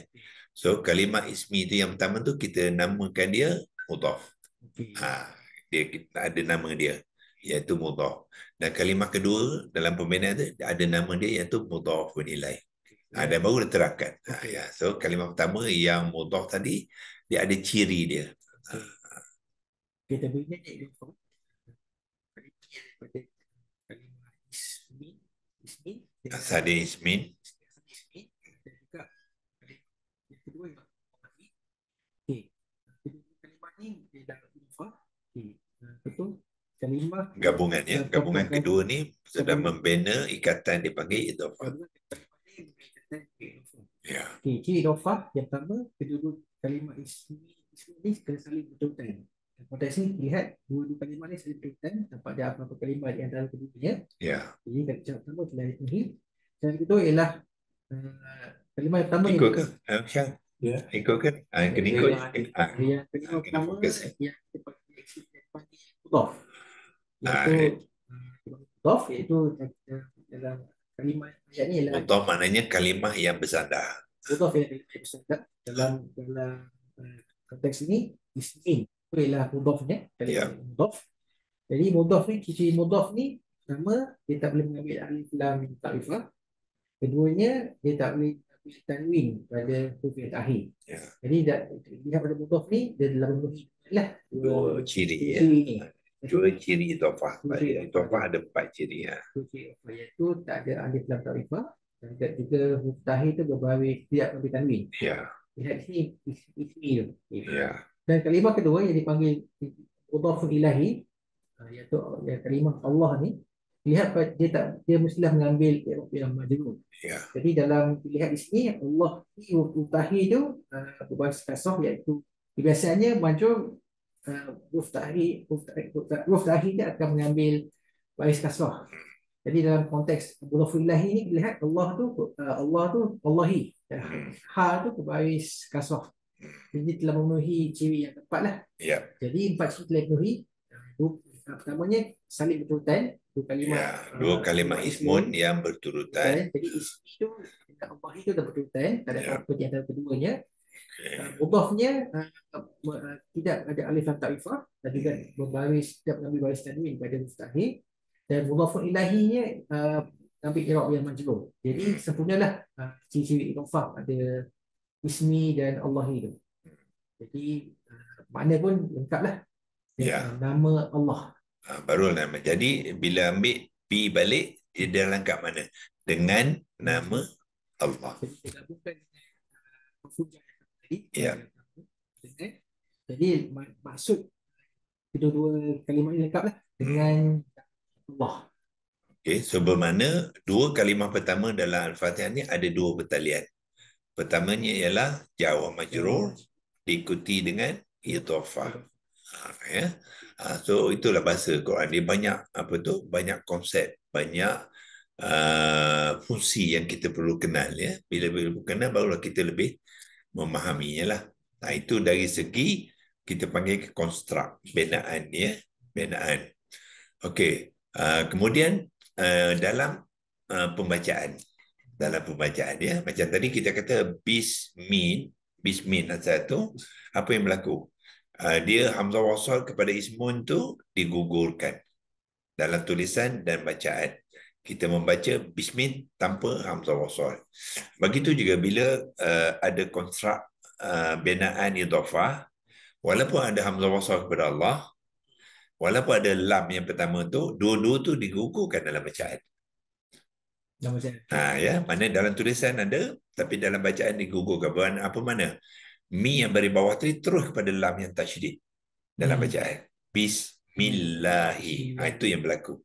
So kalimah ismi itu yang pertama tu kita namakan dia mudhaf. Dia ada nama dia iaitu mudhaf. Dan kalimah kedua dalam pembinaan tu ada nama dia iaitu mudhafun ilaih. Dan baru diterangkan. Ya. So kalimah pertama yang mudhaf tadi dia ada ciri dia. Kita bina idhofah. Kalimah ismi asal dia ismin. Kedua kalimah ni dia dalam idhofah. Betul. Kalimah Gabungan ya. Gabungan kedua ni sedang membina ikatan dipanggil idhofah. Ya. Ciri idhofah yang pertama, kedua kalimah ismi ni kena saling berkaitan. Konteks ni lihat dua kalimah ni saling berkaitan, nampak ada apa-apa kalimah di antara keduanya. Ya. Jadi cara pertama adalah ini. Yang kedua ialah kalimah yang pertama ikut ke? Ya. Ikut ke? Kena ikut. Yang kalimah pertama yang dipanggil mudhaf. Mudhaf iaitu dalam kalimah ayat ni ialah mudhaf maknanya kalimah yang bersandar. Mudhaf yang bersandar dalam konteks ini ismi itu ialah mudhafnya kalimah mudhaf. Jadi mudhaf ni, ciri mudhaf ni pertama dia tak boleh mengambil alif lam ta'rifah. Keduanya dia tak boleh ambil tanwin pada huruf yang akhir. Jadi lihat pada mudhaf ni dia dalam lah dua ciri ya. Dua ciri idhofah. Idhofah ada 4 ciri ya. Iaitu tak ada alif lam ta'rifah dan juga huruf akhir tu berbaris tidak ambil tanwin. Ya. Lihat sini ismi tu. Ya. Dan kalimah kedua yang dipanggil mudhafun ilahi iaitu kalimah Allah ni, lihat dia mestilah mengambil yang majrur. Ya. Jadi dalam lihat di sini Allah ni huruf akhir tu berbaris kasrah iaitu biasanya majrur huruf akhir dia akan mengambil baris kasrah. Jadi dalam konteks mudhafun ilahi ni lihat Allah tu Allahi. Ha tu berbaris kasrah. Jadi telah memenuhi ciri yang tepat lah. Ya. Jadi 4 ciri telah dipenuhi. Pertamanya saling berturutan. Dua kalimah ismun yang berturutan. Jadi ismi tu dengan Allah itu dah berturutan. Tak ada apa-apa di antara keduanya. Mudhafnya tidak ada alif lam ta'rifah dan juga berbaris tidak mengambil baris tanwin pada mustahil. Dan mudhafun ilahinya ambil i'rab yang majrur. Jadi sempurnalah ciri-ciri idhofah ada ismi dan Allah itu. Jadi makna pun lengkaplah. Nama Allah. Baru nama. Jadi bila ambil pi balik dia dah lengkap mana? Dengan nama Allah. Jadi kita gabungkan tadi. Ya. Jadi maksud kedua-dua kalimah ini lengkaplah dengan Allah. Okey, so bermakna dua kalimah pertama dalam Al-Fatihah ni ada dua pertalian. Pertamanya ialah jar wa majrur diikuti dengan idhofah. Ya. So itulah bahasa Quran. Dia banyak banyak konsep, banyak fungsi yang kita perlu kenal ya. Bila kenal barulah kita lebih memahaminya lah. Itu dari segi kita panggil konstruk binaan ya, binaan. Okey. Kemudian dalam pembacaan ya, macam tadi kita kata bismin asal tu apa yang berlaku? Dia hamzah wasal kepada ismun tu digugurkan dalam tulisan dan bacaan. Kita membaca bismin tanpa hamzah wasal. Begitu juga bila ada konstruk binaan idhofah, walaupun ada hamzah wasal kepada Allah, walaupun ada lam yang pertama tu, dua-dua tu digugurkan dalam bacaan. Ya, mana dalam tulisan ada, tapi dalam bacaan digugurkan. Apa mana? Mi yang beri bawah tu terus kepada lam yang tasydid dalam bacaan. Bismillahi. Itu yang berlaku.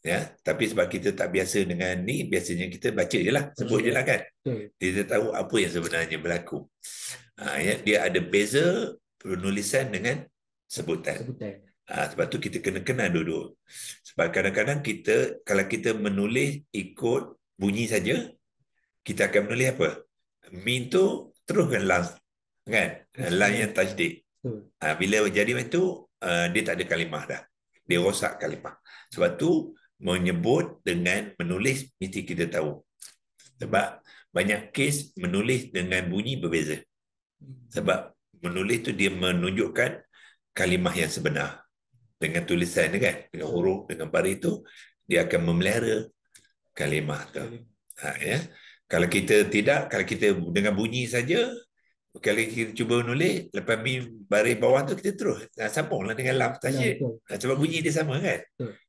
Ya, tapi sebab kita tak biasa dengan ni, biasanya kita baca je lah, sebut je lah kan. Kita tahu apa yang sebenarnya berlaku. Ya, dia ada beza penulisan dengan sebutan. Sebab tu kita kena kenal dulu. Sebab kadang-kadang kita, kalau kita menulis ikut bunyi saja, kita akan menulis apa? Min tu teruskan lam, kan? Lam yang tajdid. Bila jadi macam tu, dia tak ada kalimah dah. Dia rosak kalimah. Sebab tu menyebut dengan menulis mesti kita tahu. Sebab banyak kes menulis dengan bunyi berbeza. Sebab menulis tu dia menunjukkan kalimah yang sebenar. Dengan tulisan dia kan, dengan huruf, dengan baris tu, dia akan memelihara kalimah tu. Ya. Kalau kita tidak, kalau kita dengan bunyi saja, kalau kita cuba menulis, lepas mim baris bawah tu kita terus sambunglah dengan lam tasyid. Sebab bunyi dia sama kan.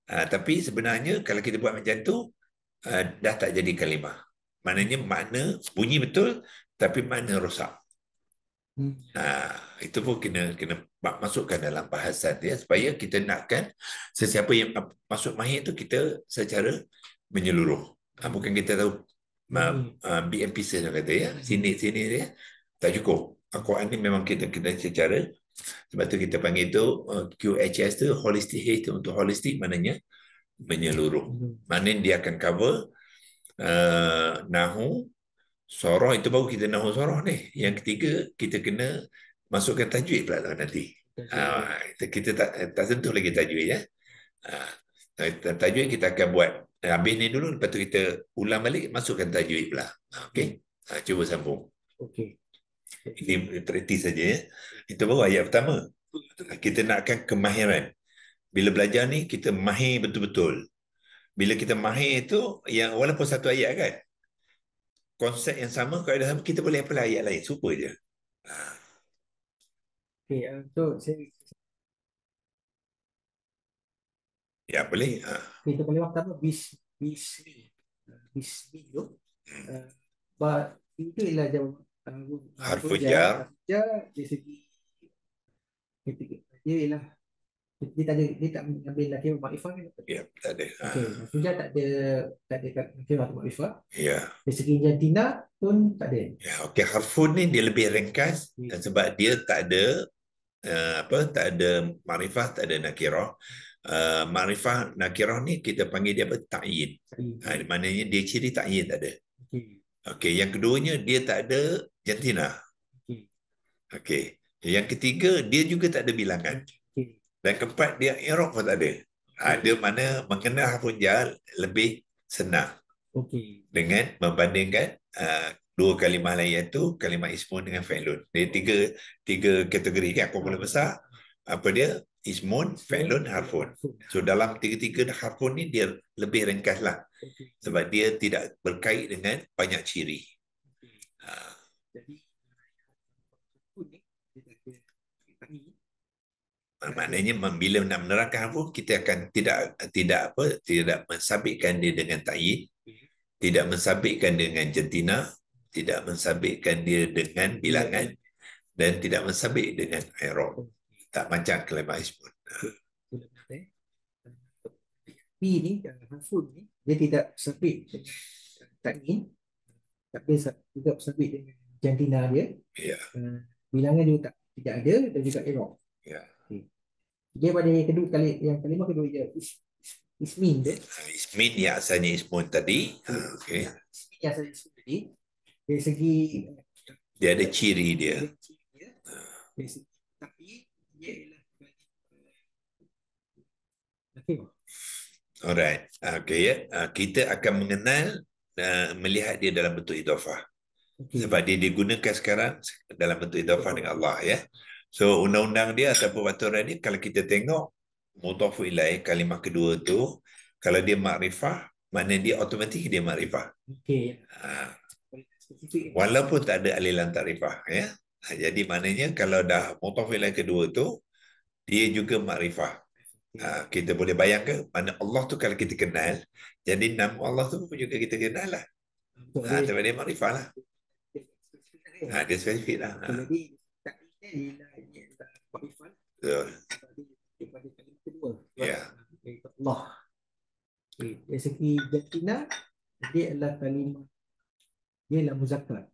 Tapi sebenarnya kalau kita buat macam tu, dah tak jadi kalimah. Maknanya makna bunyi betul, tapi makna rosak. Itu pun kena masukkan dalam bahasan dia supaya kita nakkan sesiapa yang masuk mahir tu kita secara menyeluruh. Bukan kita tahu BMP saya kata ya, sini dia tak cukup. Al-Quran ni memang kita secara, sebab tu kita panggil tu QHS tu holistic itu. Untuk holistik maknanya menyeluruh. Maknanya dia akan cover nahu, soroh, itu baru kita nahu soroh ni. Yang ketiga kita kena masukkan tajwid pula nanti. Kita tak sentuh lagi tajwid ya. Tajwid kita akan buat habis ni dulu, lepas tu kita ulang balik, masukkan tajwid pula. Okey. Cuba sambung. Okey. Ini praktis saja ya. Itu baru ayat pertama. Kita nakkan kemahiran. Bila belajar ni kita mahir betul-betul. Bila kita mahir itu, yang walaupun satu ayat kan, konsep yang sama, kaedah sama, kita boleh apply ayat lain, super je. Okey, so saya Ya, boleh. kita kalimah pertama bismi tu. Itu ialah Harful jar. Dari segi dia ialah dia tak mengambil nakirah makrifah kan? Ya, tak ada. Harful jar tak ada nakirah makrifah. Ya. Dari segi jantina pun tak ada. Ya, okey, harfun ni dia lebih ringkas sebab dia tak ada tak ada makrifah, tak ada nakirah. Makrifah nakirah ni kita panggil dia apa? Ta'yin. Maknanya dia ciri ta'yin tak ada. Okey, yang keduanya dia tak ada jantina. Okey. Yang ketiga dia juga tak ada bilangan. Dan keempat dia i'rab pun tak ada. Dia mana mengenal harfun jar lebih senang. Dengan membandingkan dua kalimah lain, iaitu kalimah ismun dengan fa'ilun. Dia tiga kategori kan, kumpulan besar. Apa dia? Ismun, fa'ilun, harfun. So dalam tiga-tiga harfun ni dia lebih ringkas lah. Sebab dia tidak berkait dengan banyak ciri. Maknanya bila nak menerangkan harfun, kita akan tidak mensabitkan dia dengan ta'yin, tidak mensabitkan dengan jantina, tidak mensabitkan dia dengan bilangan, dan tidak mensabit dengan i'rab. Tak macam kalimah ismun. P ni, harfun ni, dia tidak sabit dengan ta'yin, tapi juga sabit dengan jantina dia. Ya. Bilangan juga tidak ada, dan juga i'rab. Ya. Dia pada yang kalimah kedua dia ismin dia. Ismin yang asalnya ismun tadi. Okey. Ismin yang asalnya ismun tadi. Dari segi dia ada ciri dia. Dari segi tapi dia ialah Alright. Okey ya. Kita akan mengenal melihat dia dalam bentuk idhafah. Sebab dia digunakan sekarang dalam bentuk idhafah dengan Allah ya. So undang-undang dia ataupun peraturan dia, kalau kita tengok mudhaf ilaih kalimah kedua tu, kalau dia makrifah, maknanya dia automatik dia makrifah. Walaupun tak ada alilan takrifah ya. Jadi maknanya kalau dah mudhaf ilaih kedua tu, dia juga makrifah. Kita boleh bayangkan mana Allah tu kalau kita kenal, jadi nama Allah tu pun juga kita kenal lah. Sebab dia makrifah lah. Dia spesifik lah. Jadi Betul. daripada kalimah kedua. Ya. Allah. Dari segi jantina, dia adalah kalimah, dia adalah muzakkar.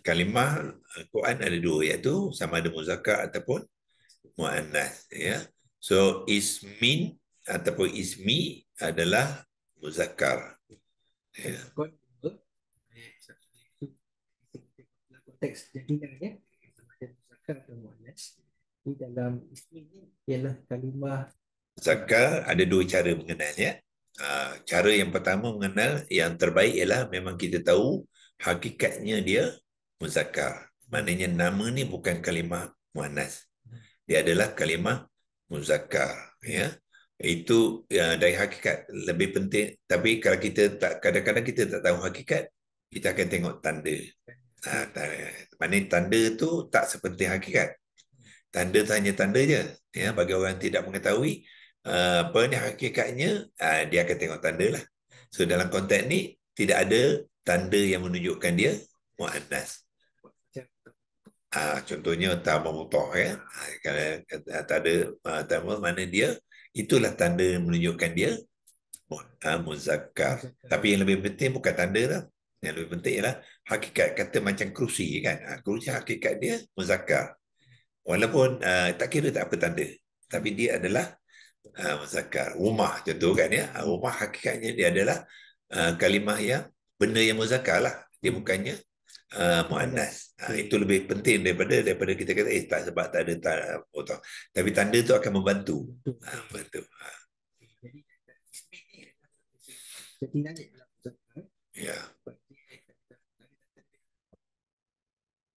Kalimah Quran ada dua, iaitu sama ada muzakkar ataupun muannas ya. So ismin ataupun ismi adalah muzakkar. Ya. Konteks jadinya sama ada muzakkar atau muannas. Di dalam ismi ni ialah kalimah Muzakkar ada dua cara mengenalnya. Cara yang pertama mengenal yang terbaik ialah memang kita tahu hakikatnya dia muzakkar. Maknanya nama ni bukan kalimah muannas. Dia adalah kalimah muzakkar, ya. Itu dari hakikat lebih penting. Tapi kalau kita tak, kadang-kadang kita tak tahu hakikat, kita akan tengok tanda. Maknanya tanda tu tak seperti hakikat. Tanda tu hanya tanda je, ya. Bagi orang yang tidak mengetahui apa ni hakikatnya, dia akan tengok tanda lah. So dalam konteks ni tidak ada tanda yang menunjukkan dia muannas. Contohnya tamam mutah, ya. Kalau tak ada tamam, mana dia, itulah tanda menunjukkan dia muzakkar. Tapi yang lebih penting bukan tanda lah. Yang lebih penting ialah hakikat. Kata macam kerusi kan. Kerusi hakikat dia muzakkar. Walaupun tak kira tak apa tanda. Tapi dia adalah muzakkar. Rumah contoh kan, ya. Rumah hakikatnya dia adalah kalimah yang benda yang muzakkar lah. Dia bukannya muannas. Itu lebih penting daripada kita kata tak, sebab tak ada tanda. Tapi tanda tu akan membantu. Membantu. Ya.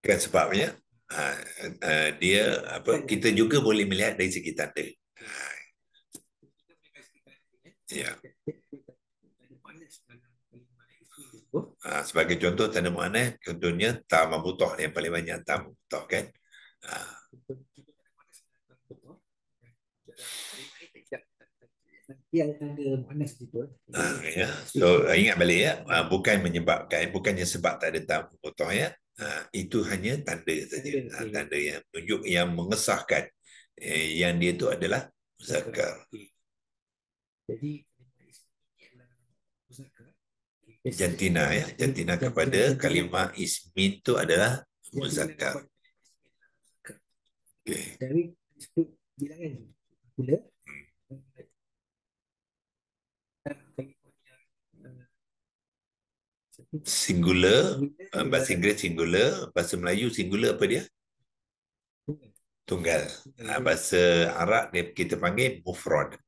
Kan sebabnya dia apa, kita juga boleh melihat dari segi tanda. Ya. Sebagai contoh tanda muannas, contohnya ta mabutah yang paling banyak, ta mabutah kan. Dia ada tanda muannas situ. Ya. So ingat balik, ya, bukannya sebab tak ada ta mabutah, ya. Itu hanya tanda saja. Tanda yang tunjuk, yang mengesahkan yang dia itu adalah muzakkar. Jadi jantina, ya, jantina kepada kalimah ismi itu adalah muzakkar. Okay. Dari bilangan pula singular, bahasa Inggeris singular, bahasa Melayu singular apa dia? Tunggal. Bahasa Arab dia kita panggil mufrad.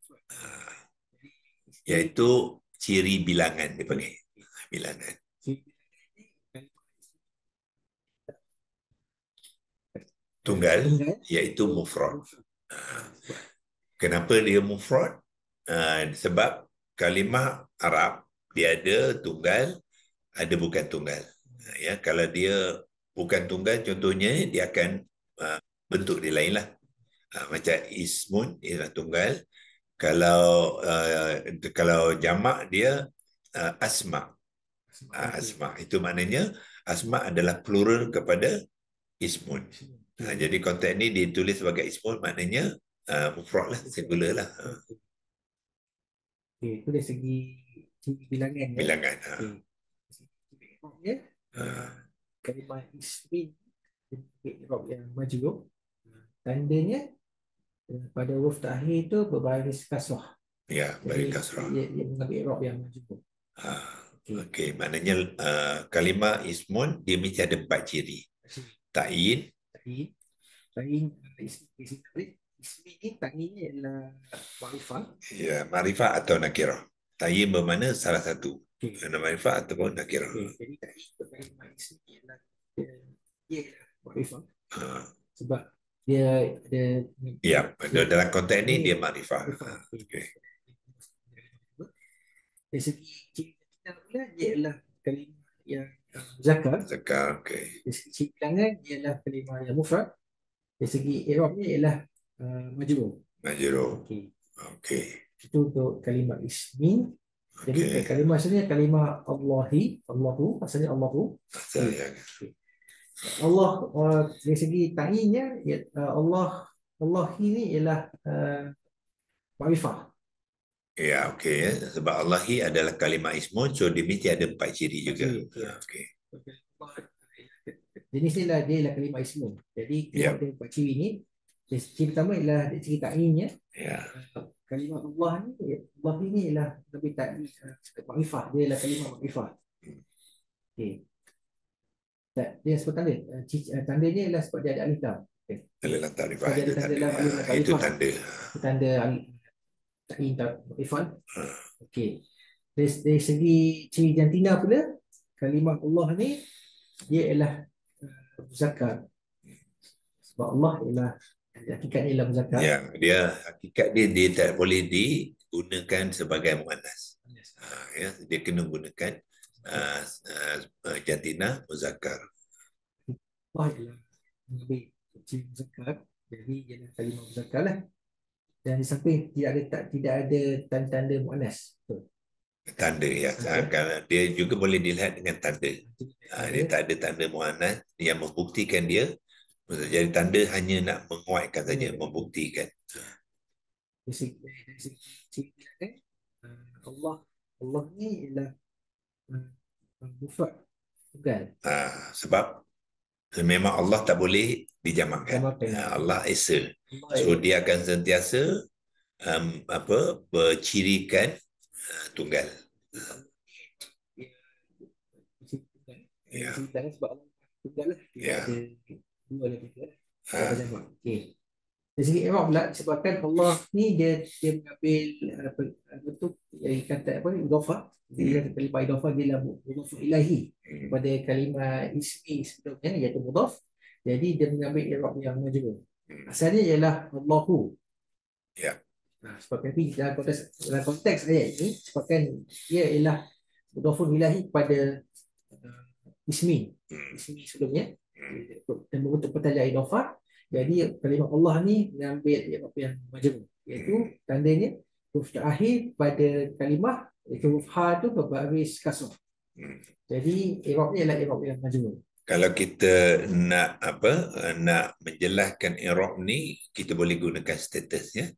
Iaitu ciri bilangan dia panggil. Bilangan. Tunggal iaitu mufrad. Kenapa dia mufrad? Sebab kalimah Arab dia ada tunggal, ada bukan tunggal. Ya, kalau dia bukan tunggal, contohnya dia akan bentuk dia lain lah. Macam ismun ialah tunggal. Kalau jamak dia asma. Asma itu maknanya asma adalah plural kepada ismun. Jadi konteks ini ditulis sebagai ismun, maknanya mufrad lah, singular lah. Okay, itu dari segi bilangan. Bilangan. Kalimah ismi yang majrur, tandanya pada huruf terakhir itu berbaris kasrah. Ya, baris kasrah. Ia mengambil i'rab yang majrur. Okey, maknanya kalimah ismun dia mesti ada 4 ciri. Ta'in. Ismi ni ta'innya ialah ma'rifah. Ya, ma'rifah atau nakirah. Ta'in bermakna salah satu. Ma'rifah ataupun nakirah. Jadi ta'in ismi ialah ma'rifah. Sebab dia ada, ya, dalam konteks ini dia ma'rifah. Okey. Dari segi ciri kita pula dia ialah kalimah yang muzakkar. Okey. Dari segi bilangan dia ialah kalimah yang mufrad. Dari segi i'rabnya ialah majrur. Okey. Itu untuk kalimah ismi. Jadi kalimah sebenarnya kalimah Allahu, asalnya Allahu. Allah dari segi ta'innya Allah ini ialah ma'rifah. Ya, okey. Sebab Allahi adalah kalimah ismun, so dia mesti ada 4 ciri juga. Okey. Jenis ni lah dia ialah kalimah ismun. Jadi dia ada 4 ciri ni. Ciri pertama ialah ciri ta'innya. Ya. Kalimah Allah ni ialah lebih ta'in makrifah. Dia ialah kalimah makrifah. Okey. Dia sebab tanda. Tandanya ialah sebab dia ada alif lam. Okay. Alif lam ta'rifah Sebab dia itu ada tanda tanda. lam alif lam Itu ta'rifah. tanda. Itu tanda ta'in makrifah. Ha. Okey. Dari segi ciri jantina pula, kalimah Allah ni dia ialah muzakkar. Sebab Allah ialah hakikatnya ialah muzakkar. Ya, hakikat dia tak boleh digunakan sebagai muannas. Ya, dia kena gunakan jantina muzakkar. Allah ialah mengambil ciri muzakkar, jadi ialah kalimah muzakkar lah. Dan di samping tidak ada tanda-tanda muannas. Betul. Tanda ya. Kerana dia juga boleh dilihat dengan tanda. Dia tak ada tanda muannas yang membuktikan dia. Jadi tanda hanya nak menguatkan saja, membuktikan. Dari segi ciri Allah ni ialah mufrad tunggal. Sebab memang Allah tak boleh dijamakkan. Allah esa. So dia akan sentiasa bercirikan tunggal. Ya. Sebab Allah tunggal lah. Ya. Ada dua lagi lah. Okey. Dari segi i'rab pula, disebabkan Allah ni dia mengambil bentuk dari kata idhafah. Dia kalimah idhafah dia lah mudhaf ilahi kepada kalimah ismi sebelumnya iaitu mudhaf. Jadi dia mengambil i'rab yang majrur. Asalnya ialah Allahu. Ya. Sebab tapi dalam konteks ayat ini, sebabkan dia ialah mudhaf ilahi kepada ismi sebelumnya dan membentuk petaja idhafah. Jadi kalimah Allah ni mengambil yang majrur, iaitu tandanya huruf terakhir pada kalimah iaitu huruf ha tu berbaris kasrah. Jadi i'rabnya ialah i'rab yang majrur. Kalau kita nak nak menjelaskan i'rab ni, kita boleh gunakan status ya.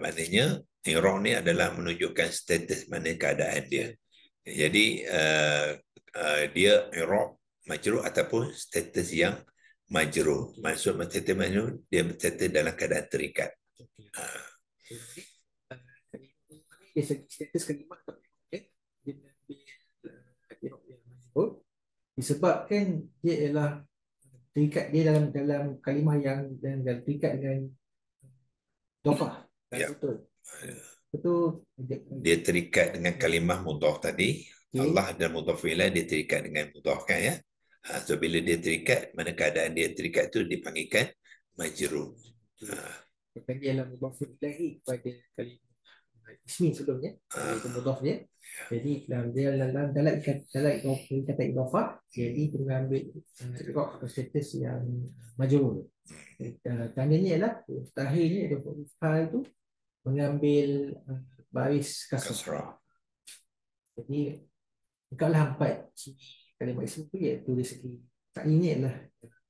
Maknanya i'rab ni adalah menunjukkan status, mana keadaan dia. Jadi dia i'rab majrur ataupun status yang majrur. Maksud status majrur, dia status dalam keadaan terikat. Dari segi status kalimah disebabkan dia ialah terikat dia dalam kalimah yang terikat dengan idhafah. Betul. Dia terikat dengan kalimah mudhaf tadi. Allah dan mudhaf ilaih dia terikat dengan mudhaf kan ya. So bila dia terikat, mana keadaan dia terikat tu dipanggilkan majrur. Dia ialah mudhaf ilaih kepada kalimah ismi sebelumnya, iaitu mudhaf dia. Jadi dalam kata idhafah, jadi dia mengambil i'rab atau status yang majrur. Tandanya ialah terakhirnya ada huruf ha itu mengambil baris kasrah. Jadi kalau 4 ciri kalimah ismi itu, iaitu dari segi ta'innya ialah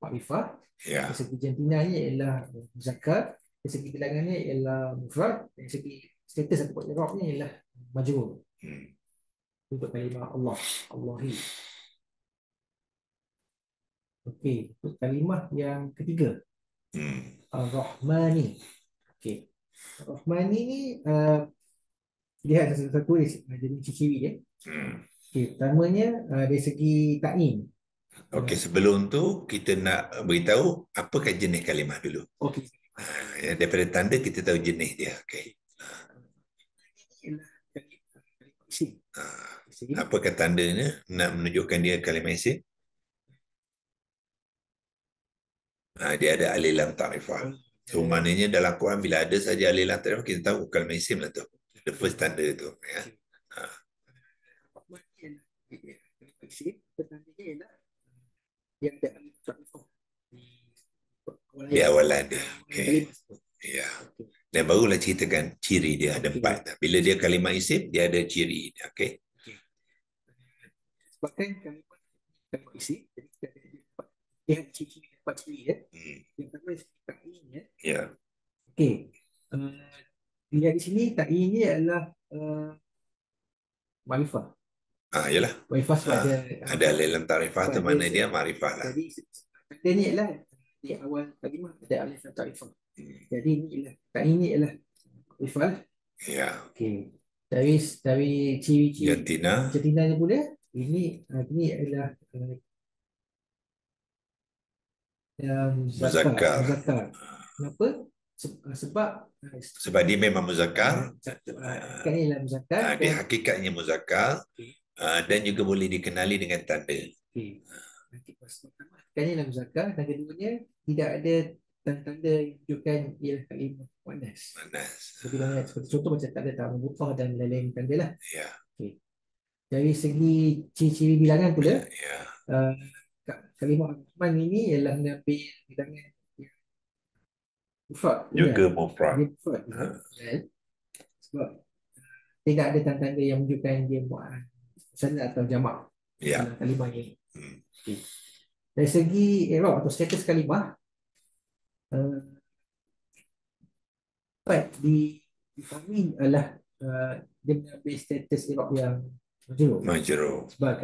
makrifah, dari segi jantinanya ialah muzakkar, dari segi bilangannya ialah mufrad, dari segi status atau i'rabnya ialah majrur. Untuk kalimah Allah, Allahi. Okey, untuk kalimah yang ketiga, Ar-Rahmani. Okey. Ar-Rahmani ni lihat satu-satu jadi ciri dia. Okey, pertamanya dari segi ta'in. Okey, sebelum tu kita nak beritahu apakah jenis kalimah dulu. Okey. Daripada tanda kita tahu jenis dia. Okey. Apakah tandanya nak menunjukkan dia kalimah isim? Dia ada alif lam ta'rifah. So maknanya dalam Quran bila ada saja alif lam ta'rifah, kita tahu kalimah isim lah tu. The first tanda tu ya. Di awalan dia. Okey. Ya. Dan barulah ceritakan ciri dia ada 4. Bila dia kalimah isim, dia ada ciri. Okey. Sebabkan kalimah isim, dia ada ciri 4 ciri ya. Yang pertama ta'in ya. Ya. Okey. Lihat di sini ta'innya adalah makrifah. Yalah. Makrifah sebab ada alif lam ta'rifah tu mana dia makrifah lah. Jadi tandanya ialah di awal kalimah ada alif atau ifah. Jadi ini ialah kat ini ialah ifah. Ya. Okey. Dari ciri-ciri Jantina. jantinanya pula ini adalah Muzakkar. Muzakkar. Kenapa? Sebab dia memang muzakkar. Kan ialah muzakkar. Dia hakikatnya muzakkar. Dan juga boleh dikenali dengan tanda. Okey. Kan ialah muzakkar dan keduanya tidak ada tanda-tanda yang menunjukkan ialah kalimah muannas. Seperti contoh macam tak ada ta'un buqah dan lain-lain tanda lah. Ya. Okey. Dari segi ciri-ciri bilangan pula, Ya. kalimah Rahman ini ialah mengambil bilangan mufrad juga mufrad. Dia mufrad sebab tidak ada tanda-tanda yang menunjukkan dia muannas atau jamak dalam kalimah ini. Okay. Dari segi i'rab atau status kalimah, dapat difahami adalah dia mengambil status i'rab yang majrur. Sebab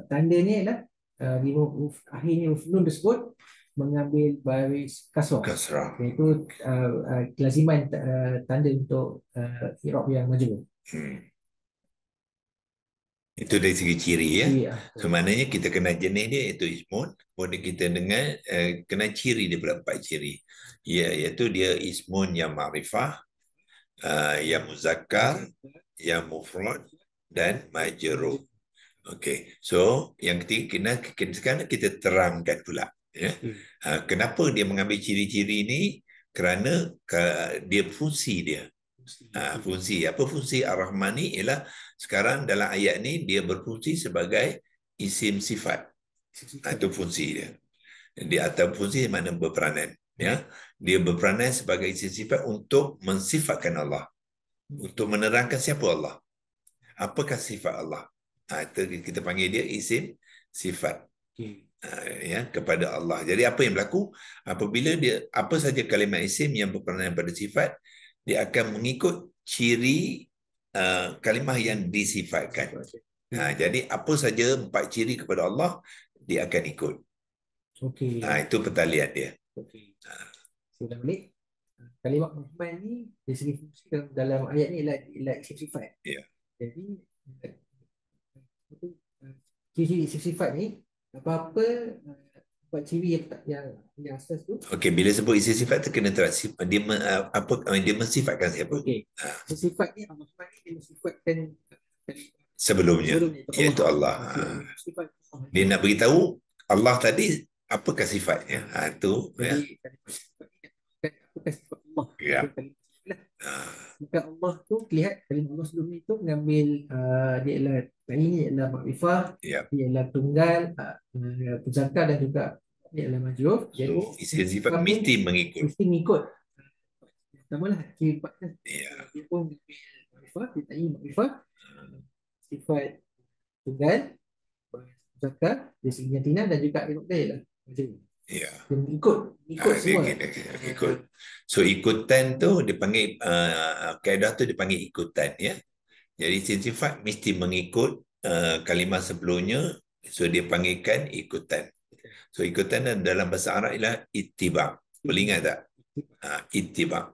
tanda ni adalah di akhirnya huruf nun tersebut mengambil baris kasrah. Iaitu kelaziman tanda untuk i'rab yang majrur. Itu dari segi ciri ya. Ya. Sebenarnya kita kena jenis dia iaitu ismun, kemudian kita dengar kena ciri dia pula 4 ciri. Iaitu dia ismun yang ma'rifah, yang muzakkar, yang mufrad dan majrur. Okey. So, yang ketiga sekarang kita terangkan pula ya. Kenapa dia mengambil ciri-ciri ini? Kerana dia fungsi dia. Fungsi apa fungsi Ar-Rahman ni ialah sekarang dalam ayat ni dia berfungsi sebagai isim sifat. Itu fungsi dia. Dia atau fungsi mana berperanan ya. Dia berperanan sebagai isim sifat untuk mensifatkan Allah. Untuk menerangkan siapa Allah. Apakah sifat Allah? Itu kita panggil dia isim sifat. Ya, kepada Allah. Jadi apa yang berlaku apabila dia apa saja kalimah isim yang berperanan pada sifat, dia akan mengikut ciri kalimah yang disifatkan. Jadi apa saja 4 ciri kepada Allah dia akan ikut. Itu pertalian dia. Sudah balik. Kalimah Rahman ni dari segi fungsi dalam ayat ni ialah isim sifat. Jadi ciri isim sifat ni apa-apa buat ciri yang asas tu. Okey, bila sebut isim sifat tu kena terasi dia dia mensifatkan siapa? Okey. Sifat ni Allah ni dia mensifatkan sebelumnya iaitu Allah. Dia nak beritahu Allah tadi apakah sifatnya. Itu ya. Apakah sifat Allah? Ya. Maka Allah tu lihat kalimah Allah sebelum ni tu mengambil dia ialah ini ialah makrifah, dia ialah tunggal, muzakkar dan juga dia ialah majrur. Jadi isim sifat mesti mengikut. Pertamalah ciri empatnya. Dia pun mengambil makrifah, dia tanya makrifah, sifat tunggal, muzakkar, dia segi jantina dan juga dia ialah majrur. Ikut semua. Ikut. So ikutan tu dipanggil kaedah tu dipanggil ikutan ya. Jadi sifat mesti mengikut kalimah sebelumnya, so dia panggilkan ikutan. So ikutan dalam bahasa Arab ialah ittiba. Boleh ingat tak? Ittiba.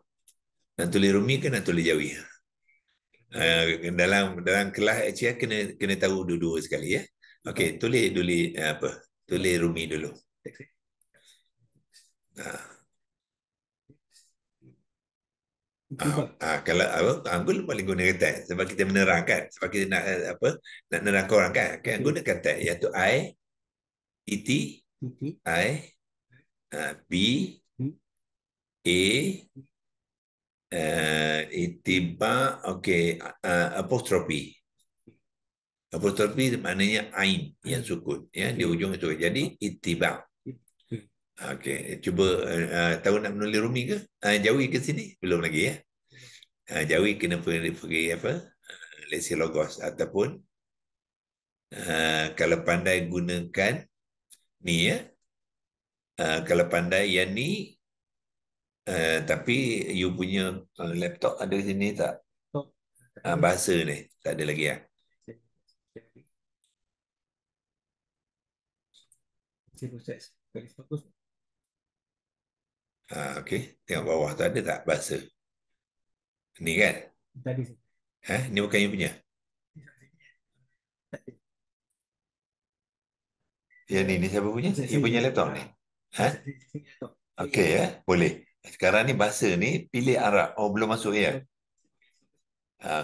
Nak tulis Rumi ke nak tulis Jawi? Dalam kelas HCR kena tahu dua-dua sekali ya. Okey, tulis Rumi dulu. Kalau aku paling guna kata sebab kita menerangkan, sebab kita nak nak nerangkan orang kan guna kata iaitu I B A ittiba. Okey, apostrofi maknanya ain yang sukun ya, di ujung itu jadi ittiba. Okey, cuba tahu nak menulis Rumi ke? Jawi ke sini? Belum lagi ya. Jawi kena pergi leksi logos ataupun kalau pandai gunakan ni ya. Kalau pandai yang ni tapi you punya laptop ada sini tak? Bahasa ni tak ada lagi ya. Okey. Tengok bawah tu ada tak bahasa? Ni kan? Tadi. Ni bukan yang punya. Yang ni siapa punya? You punya laptop ni? Okey ya, boleh. Sekarang ni bahasa ni pilih Arab. Oh, belum masuk ya?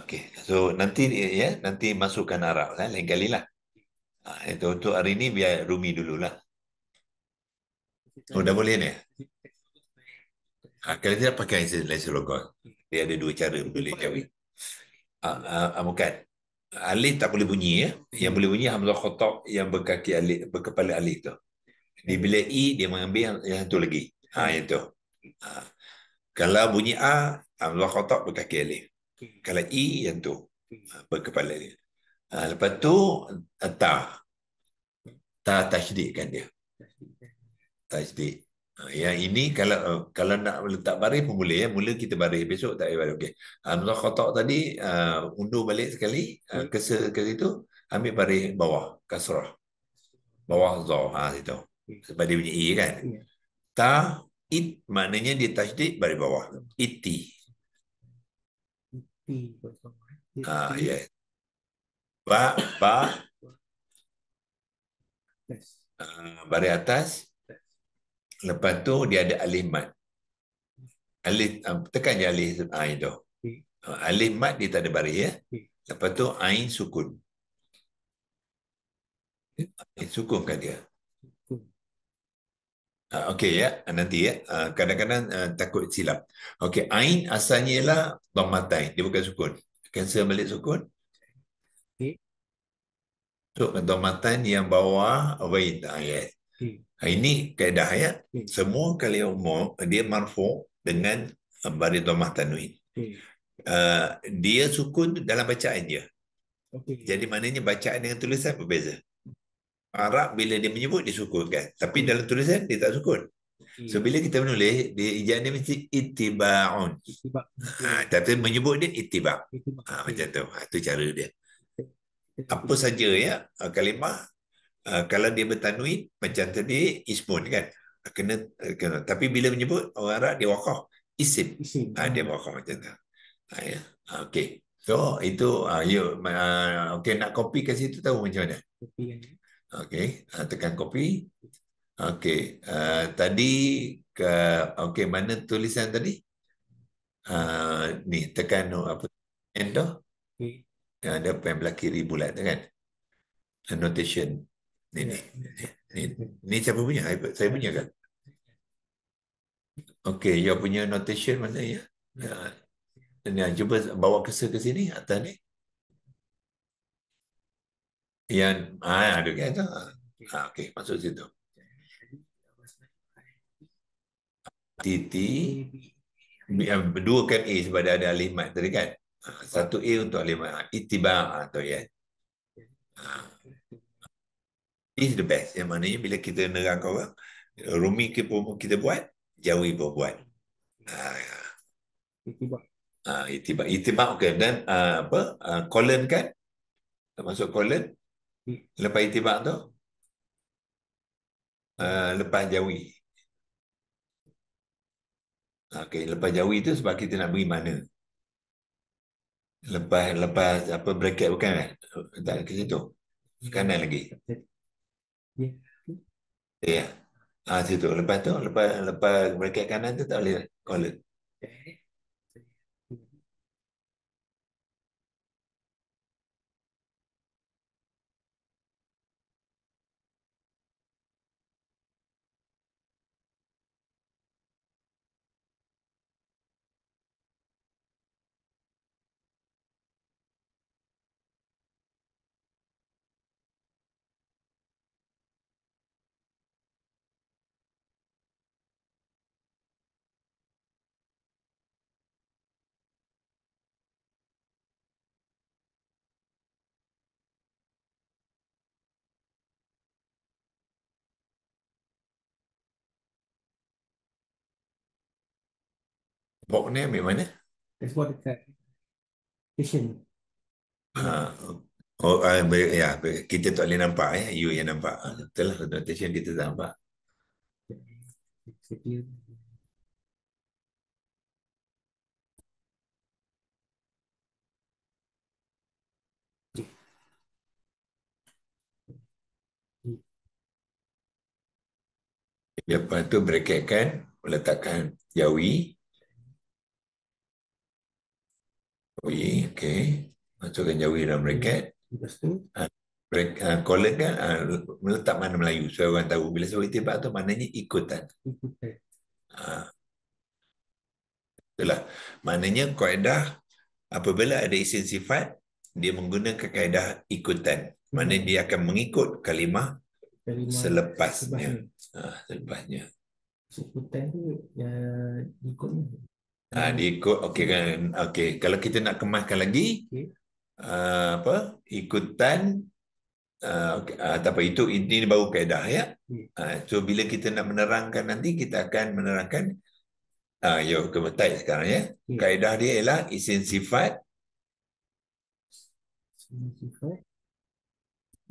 Okey. So nanti ya, nanti masukkan Arab lah, lain kali lah. Itu untuk hari ni biar Rumi dululah. Oh, dah boleh ni? Kalau tidak pakai laser logon. Dia ada dua cara boleh jawab. Bukan. Alif tak boleh bunyi ya. Yang boleh bunyi Hamzah Khattab yang berkaki alif, berkepala alif tu. Di bila I dia mengambil yang satu lagi. Yang tu. Kalau bunyi A, Hamzah Khattab berkaki alif. Kalau I yang tu berkepala alif. Lepas tu ta. Ta tasydid kan dia. Tasydid. Yang ini kalau nak letak baris pun boleh ya. Mula kita baris, besok tak payah baris. Okey. Hamzah Khattab tadi undur balik sekali ke situ, ambil baris bawah kasrah. Bawah za situ. Sebab dia bunyi i kan. Ta it maknanya dia tasydid baris bawah. Iti. Ya. Ba baris atas. Lepas tu dia ada alif mat. Alif tekan je alif itu. Alif mat dia tak ada baris ya. Lepas tu ain sukun. Sukun kan dia. Okey ya, nanti ya. Kadang-kadang takut silap. Okey, ain asalnya ialah dhammatain, dia bukan sukun. Cancel balik sukun. So dhammatain yang bawah wain ayat. Ini kaedah ya. Semua kali umum dia marfu dengan baris dhammah tanwin. Dia sukun dalam bacaan dia. Jadi maknanya bacaan dengan tulisan berbeza. Arab bila dia menyebut dia sukunkan, tapi dalam tulisan dia tak sukun. So bila kita menulis dia ijaz dia mesti ittiba'un. Tapi menyebut dia ittiba'. Macam tu. Itu cara dia. Apa saja ya kalimah kalau dia bertanwin macam tadi ismun kan. Kena tapi bila menyebut orang Arab dia waqaf isim. Dia waqaf macam tu. Ya. Okey. So itu okey nak copy ke situ tahu macam mana? Okey, tekan copy. Okey, tadi okey mana tulisan tadi? Ni tekan apa? Enter. Ada pen belah kiri bulat tu kan? Annotation. Ni siapa punya? Saya punya kan? Okey, you punya notation mana ya? Cuba bawa cursor ke sini atas ni. Yang ada kan tu? Okey, masuk situ. Titi dua kan A sebab ada alif mat tadi kan. Satu A untuk alif mat. Ittiba' atau ya. This is the best. Yang maknanya bila kita nerang orang, Rumi kita buat, Jawi pun buat. Ittiba'. Ittiba' okey. Dan colon kan? Masuk colon. Lepas ittiba' tu, lepas Jawi. Okey, lepas Jawi tu sebab kita nak beri mana. Lepas apa bracket bukan kan? Tak ke situ. Kanan lagi. Ya. Situ. Lepas tu, lepas bracket kanan tu tak boleh colon. Box ni ambil mana? Export dekat station. Ya, kita tak boleh nampak ya. You yang nampak. Betul lah, notation kita tak nampak. Lepas tu bracketkan, letakkan jawi. Jawi, okey. Masukkan jawi dalam bracket. Lepas tu Colon kan meletak mana Melayu supaya orang tahu bila sebut itibak tu maknanya ikutan. ikutan. Itulah maknanya kaedah apabila ada isim sifat dia menggunakan kaedah ikutan. Maknanya dia akan mengikut kalimah selepasnya. Selepasnya. Ikutan tu ikut Diikut okey kan. Okey, kalau kita nak kemaskan lagi apa? Ikutan tak apa, itu ini baru kaedah ya. So bila kita nak menerangkan nanti kita akan menerangkan kebetai sekarang ya. Kaedah dia ialah isim sifat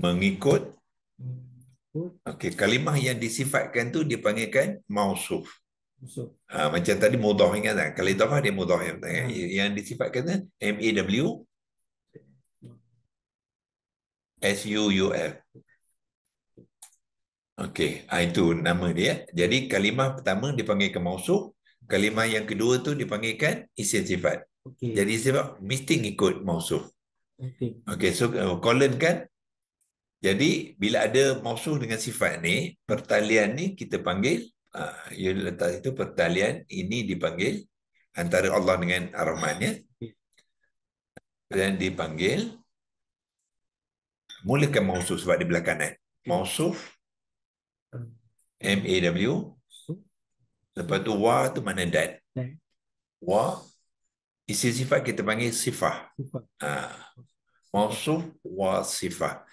mengikut kalimah yang disifatkan tu dipanggilkan mausuf. Macam tadi mudhaf, ingat tak? Kalau idhafah dia mudhaf yang disifatkan tu MAW SUUF. Okey, itu nama dia. Jadi kalimah pertama dipanggilkan mausuf, kalimah yang kedua tu dipanggilkan isim sifat. Jadi sebab mesti ikut mausuf. Okey, so colon kan. Jadi bila ada mausuf dengan sifat ni, pertalian ni kita panggil you letak itu pertalian ini dipanggil antara Allah dengan Ar-Rahman ya. Dan dipanggil mulakan mausuf sebab di belah kanan. Mausuf MAW. Lepas tu wa tu mana dan. Wa isim sifat kita panggil sifah. Mausuf wa sifah.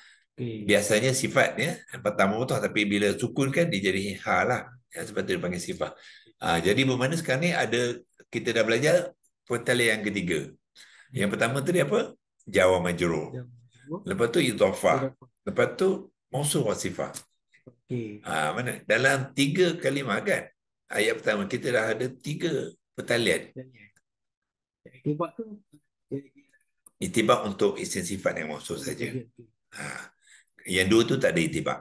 Biasanya sifatnya pertama betul, tapi bila sukun kan dia jadi ha lah. Sebab tu dia panggil sifah. Jadi bermakna sekarang ni ada kita dah belajar pertalian yang ketiga. Yang pertama tadi apa? Jar majrur. Lepas tu idhafah. Lepas tu mausuf wa sifah. Mana? Dalam 3 kalimah kan? Ayat pertama kita dah ada 3 pertalian. Itibak untuk isim sifat yang mausuf saja. Yang 2 tu tak ada itibak.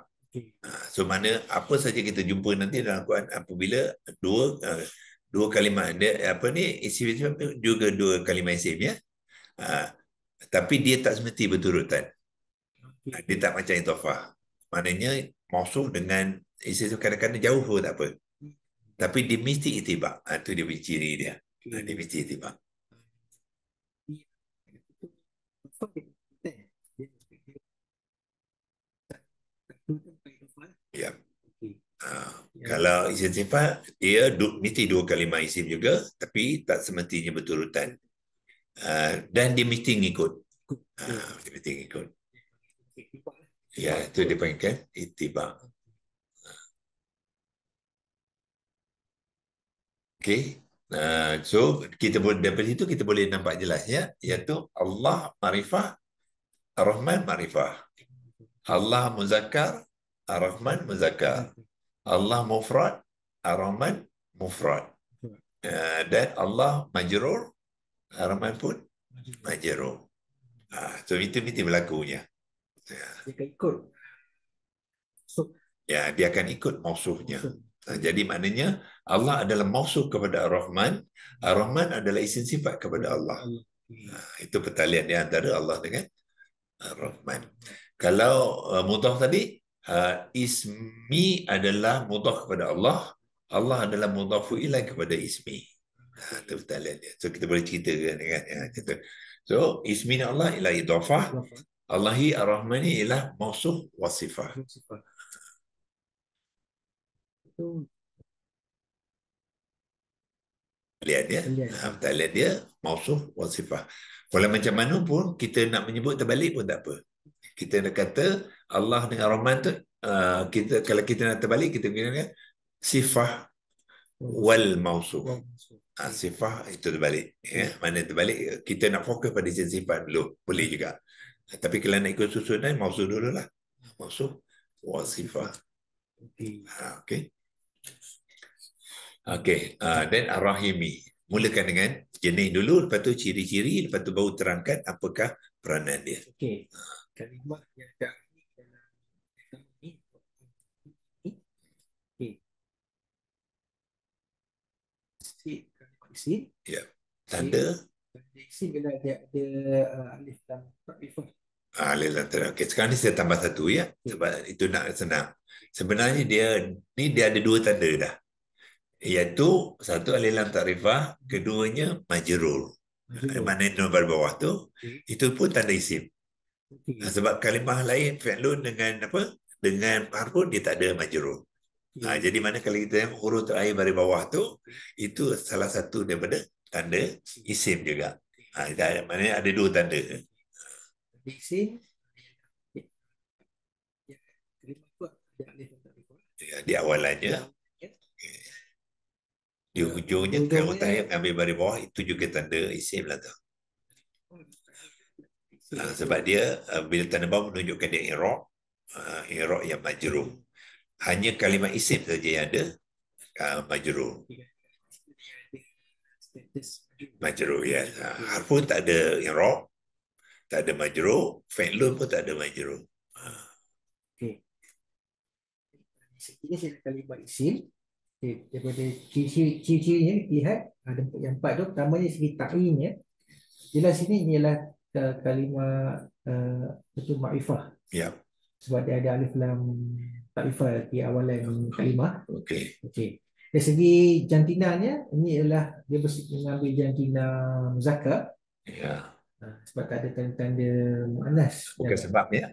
So mana apa saja kita jumpa nanti dalam Quran apabila dua kalimah dia apa ni isim sifat juga 2 kalimah isim ya. Tapi dia tak semesti berturutan. Dia tak macam idhafah. Maknanya mausuf dengan isim kadang-kadang jauh pun tak apa. Tapi dia mesti itibak. Itu dia punya ciri dia. Dia mesti itibak. Ya. Kalau isim sifat dia mesti 2 kalimah isim juga, tapi tak semestinya berturutan. Dan dia mesti ngikut. Dia mesti ngikut. Ya, itu dipanggilkan itibak. Okey. So kita boleh daripada situ kita boleh nampak jelas ya, iaitu Allah ma'rifah, Ar-Rahman ma'rifah. Allah muzakkar, Ar-Rahman muzakkar. Allah mufrad, Ar-Rahman mufrad. Dan Allah majrur, Ar-Rahman pun majrur. So itu mesti berlakunya. Dia ikut. Ya, dia akan ikut mausufnya. Jadi maknanya Allah adalah mausuf kepada Ar-Rahman, Ar-Rahman adalah isim sifat kepada Allah. Itu pertalian di antara Allah dengan Ar-Rahman. Kalau mudhaf tadi, ismi adalah mudhaf kepada Allah, Allah adalah mudhafu ilaih kepada ismi. Itu pertalian dia. So kita boleh ceritakan kan ya. So ismi Allah ialah idhafah, Allahi Ar-Rahmani ialah mausuf wasifah. Lihat dia, pertalian dia mausuf wasifah. Kalau macam mana pun kita nak menyebut terbalik pun tak apa. Kita nak kata Allah dengan Rahman tu kita kalau kita nak terbalik kita gunakan sifah wal mausuf. Sifah itu terbalik ya. Mana terbalik kita nak fokus pada sifat dulu boleh juga. Tapi kalau nak ikut susunan mausuf dululah. Mausuf wasifah. Okey. Okey, dan Ar-Rahimi. Mulakan dengan jenis dulu, lepas tu ciri-ciri, lepas tu baru terangkan apakah peranan dia. Okey. Kalimah yang ada ni dalam ni. Okey. isim. Ya. Tanda Isim bila dia ada alif lam ma'rifah. alif lam ta'rifah. Okay, sekarang ni saya tambah satu ya. Sebab itu nak senang. Sebenarnya dia ada dua tanda dah. Iaitu satu alif lam ta'rifah, keduanya majrur. Mana yang nombor bawah tu, itu pun tanda isim. Sebab kalimah lain fi'lun dengan apa? Dengan harfun dia tak ada majrur. Jadi mana kalau kita yang huruf terakhir baris bawah tu, itu salah satu daripada tanda isim juga. Maknanya ada dua tanda. Isim kalimah tu ada alif lam ma'rifah. Di awalannya, di ujungnya kalau saya ambil baris bawah, itu juga tanda isim lah tu. Sebab dia bila tanda bawah menunjukkan dia i'rab yang majrur. Hanya kalimah isim saja yang ada majrur. Majrur ya. Harfun tak ada i'rab, tak ada majrur, fi'lun pun tak ada majrur. Okey. Ini saya kalimah isim. Daripada ciri-cirinya lihat ada yang empat tu. Pertamanya segi ta'in ya. Jelas ini ialah kalimah itu ma'rifah. Ya. Sebab dia ada alif lam ta'rifah di awalan kalimah. Okey. Okey. Dari segi jantinanya, ini ialah dia mengambil jantina muzakkar. Ya. Sebab tak ada tanda-tanda muannas. Bukan sebabnya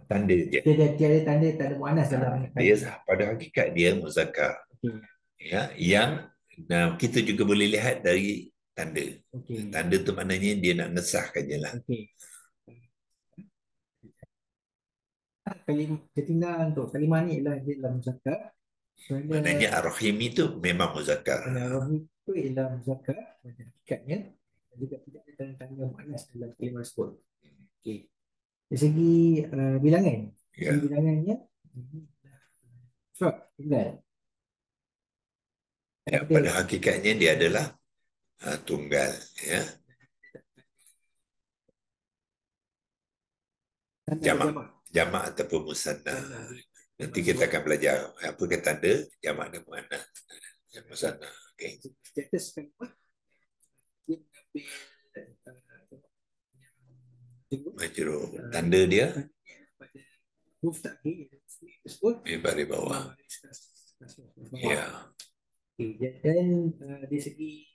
tanda je. Dia ada tanda muannas dalam Dia pada hakikat dia muzakkar. Ya, yang kita juga boleh lihat dari tanda. Tanda tu maknanya dia nak ngesahkan je lah. Jantina untuk kalimah ni ialah dia dalam muzakkar. Maknanya ar-rahimi tu memang muzakkar. Ar-rahimi tu ialah muzakkar pada hakikatnya. Juga tidak ada tanda-tanda muannas dalam kalimah tersebut. Okey. Dari segi bilangan. Segi bilangannya tinggal. Ya, pada hakikatnya dia adalah tunggal. Ya. Jamak ataupun musanna. Nanti kita akan belajar apa kata tanda jamak dan muannas. Musanna. Okey. Status kalimah dia mengambil majrur. Tanda dia pada huruf takhir tersebut baris bawah. Ya. Dan dari segi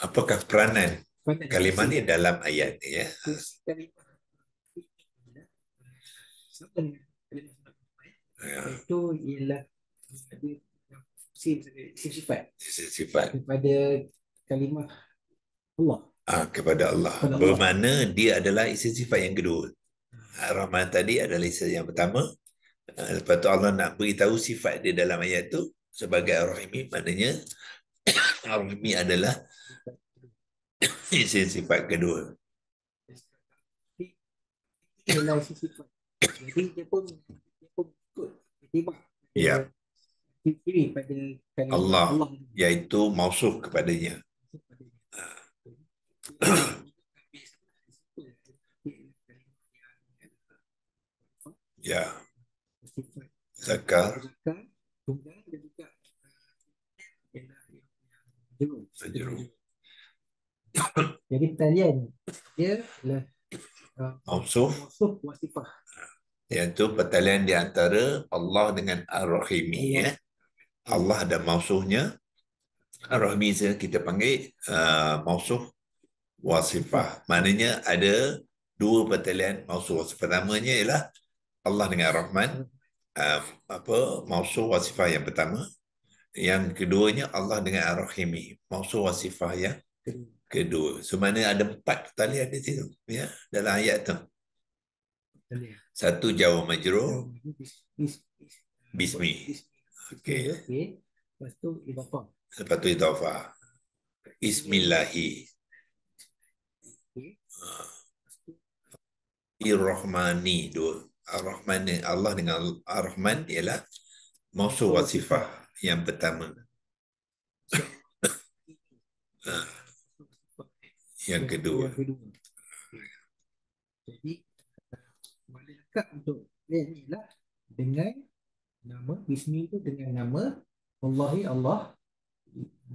apakah peranan kalimah ni dalam ayat ni ya? Itu ialah sifat kepada kalimah Allah. Kepada Allah. Bermakna dia adalah isim sifat yang kedua. Ar-Rahman tadi adalah isim yang pertama. Lepas tu Allah nak beritahu sifat dia dalam ayat tu sebagai Ar-Rahimi, maknanya Ar-Rahimi adalah isim sifat kedua. Ialah isim sifat. Jadi dia pun ikut tiba. Ya. Kiri pada Allah, iaitu mausuf kepadanya. Ya. Zakar. Tunggal dan juga majrur. Jadi talian dia adalah mausuf wasifah. Iaitu pertalian di antara Allah dengan Ar-Rahimi ya. Allah ada mausufnya. Ar-Rahimi kita panggil mausuf wasifah. Maknanya ada dua pertalian mausuf wasifah. Pertamanya ialah Allah dengan Ar-Rahman, mausuf wasifah yang pertama. Yang keduanya Allah dengan Ar-Rahimi, mausuf wasifah yang kedua. So maknanya ada 4 pertalian di situ ya dalam ayat tu. Satu jawab majrur bismi. Okey. Lepas tu idafah. Lepas tu idafah. Ismillahi. Ir-Rahmani. Ar-Rahman, Allah dengan Ar-Rahman ialah mausuf wasifah yang pertama. Yang kedua. Jadi mana dekat untuk ni lah dengan nama bismi itu dengan nama Allahi Allah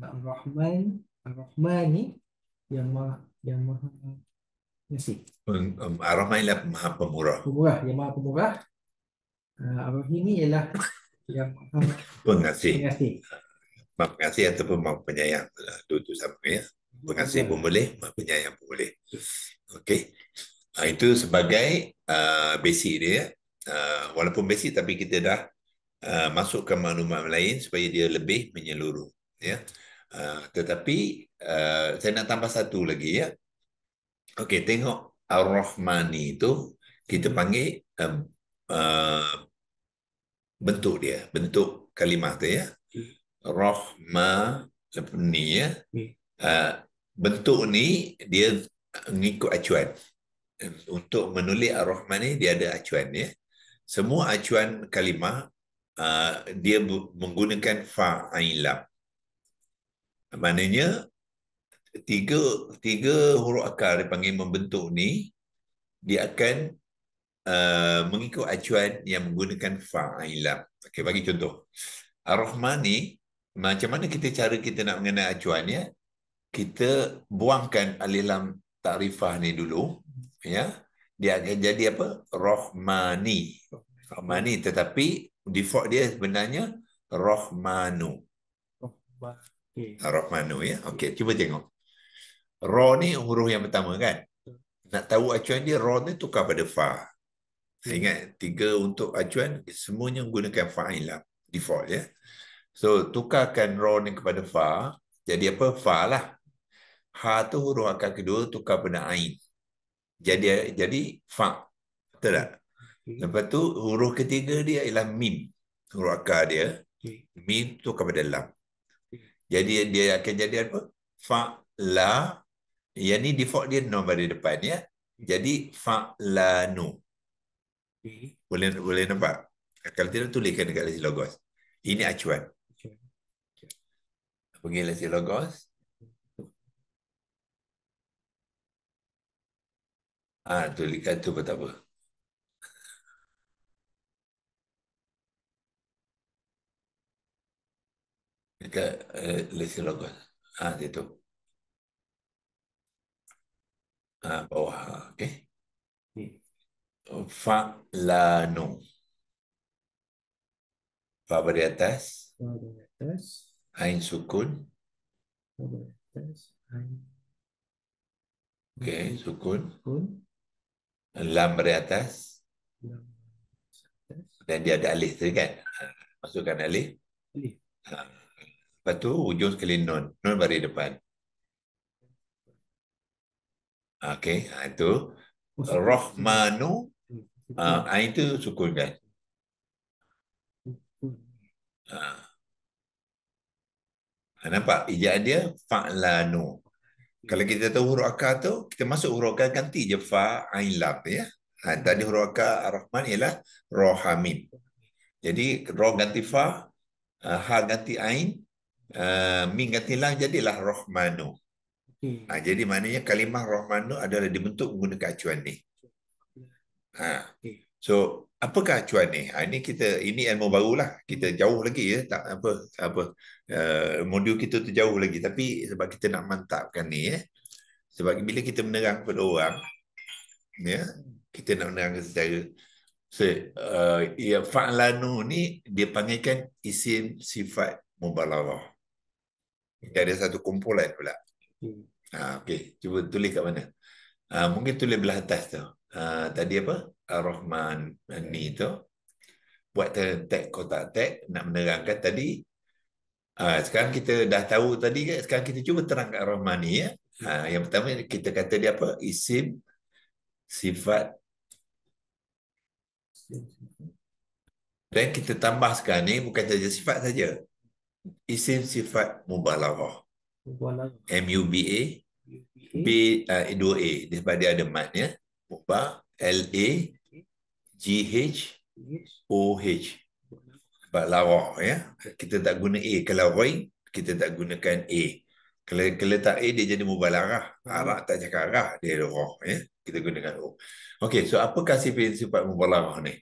Ar-Rahman. Ar-Rahman ni yang maha ngasih. Ar-Rahman ialah maha pemurah. Pemurah, yang maha pemurah. Ar-Rahim ni ialah yang maha Pengasih. pengasih. Maha pengasih ataupun maha penyayang. Itu sama ya. Pengasih pun boleh, maha penyayang pun boleh. Okey. Itu sebagai basic dia. Walaupun basic tapi kita dah masukkan maklumat lain supaya dia lebih menyeluruh. Ya. Tetapi saya nak tambah satu lagi ya. Okey, tengok Ar-Rahmani itu kita panggil bentuk dia, bentuk kalimah tu ya. Rahma ni ya. Bentuk ni dia mengikut acuan. Untuk menulis Ar-Rahman ni dia ada acuan ya. Semua acuan kalimah dia menggunakan fa ain lam. Maknanya tiga huruf akar dipanggil membentuk ni dia akan mengikut acuan yang menggunakan fa ain lam. Okey, bagi contoh. Ar-Rahman ni macam mana cara kita nak mengenal acuan ya? Kita buangkan alif lam takrifah ni dulu ya. Dia akan jadi apa? Rahmani. Rahmani tetapi default dia sebenarnya Rahmanu. Rahmanu ya. Okey, cuba tengok. Ra ni huruf yang pertama kan? Nak tahu acuan dia, ra ni tukar pada fa. Ingat, tiga untuk acuan semuanya menggunakan fa ain lam default ya. So tukarkan ra ni kepada fa, jadi apa? Fa lah. Ha tu huruf akar kedua tukar pada ain. Jadi fa. Betul tak? Lepas tu huruf ketiga dia ialah mim. Huruf akar dia mim tukar pada lam. Jadi dia akan jadi apa? Fa la. Yang ni default dia nom pada depan ya. Jadi fa la nu. Boleh nampak? Kalau tidak tuliskan dekat lesi logos. Ini acuan. Pergi lesi logos. Tuliskan tu pun tak apa. Dekat lesi logos. Situ. Bawah. Okey. Fa la nu. Fa beri atas. Ain sukun. Okey, sukun. Lam beri atas. Dan dia ada alif tadi kan? Masukkan alif. Lepas tu hujung sekali nun. Nun beri depan. Okey, itu Rahmanu. Ain itu sukun kan? Nampak ijaan dia fa'lanu. Kalau kita tahu huruf akar tu, kita masuk huruf akar ganti je fa ain lam ya. Tadi huruf akar Ar-Rahman ialah Rohamin. Jadi ra ganti fa, ha ganti ain, min ganti lam jadilah Rahmanu. Jadi maknanya kalimah Rahmanu adalah dibentuk menggunakan acuan ni. So apakah acuan ni? Ini ilmu barulah. Kita jauh lagi ya, tak modul kita tu jauh lagi, tapi sebab kita nak mantapkan ni ya. Sebab bila kita menerang kepada orang ya, kita nak menerangkan secara fa'lanu ni dia panggilkan isim sifat mubalaghah. Dia ada satu kumpulan pula. Okey, cuba tulis kat mana? Mungkin tulis belah atas tu. Tadi apa? Ar-Rahman ni tu. Buat tag kotak tag nak menerangkan tadi. Sekarang kita dah tahu tadi kan? Sekarang kita cuba terangkan Ar-Rahman ni ya. Yang pertama kita kata dia apa? Isim sifat. Dan kita tambah sekarang ni bukan saja sifat saja. Isim sifat mubalaghah. M-U-B-A B-2-A. Sebab dia ada mat ya. Mubah L-A-G-H-O-H. Sebab laghah ya. Kita tak guna A. Kalau Roy, kita tak gunakan A. Kalau tak A, dia jadi mubalaghah. Arab tak cakap arah, dia ada roh ya. Kita gunakan O. Okey, so apakah sifat mubalaghah ni?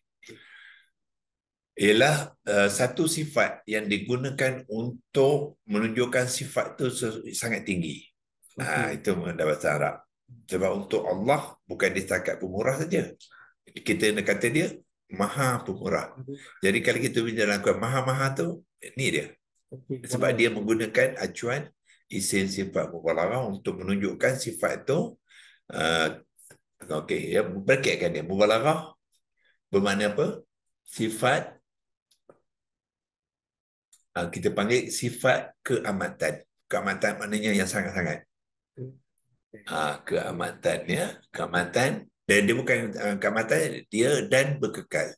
ialah satu sifat yang digunakan untuk menunjukkan sifat itu sangat tinggi. Itu dalam bahasa Arab. Sebab untuk Allah bukan dia setakat pemurah saja. Kita nak kata dia Maha Pemurah. Jadi kalau kita bincang dalam Maha-Maha tu, ni dia. Sebab dia menggunakan acuan isim sifat mubalaghah untuk menunjukkan sifat itu. Okey, ya, berkaitkan dia. Mubalaghah bermakna apa? Sifat, kita panggil sifat keamatan. Keamatan maknanya yang sangat-sangat. Keamatan, dan dia bukan keamatan, dia dan berkekal.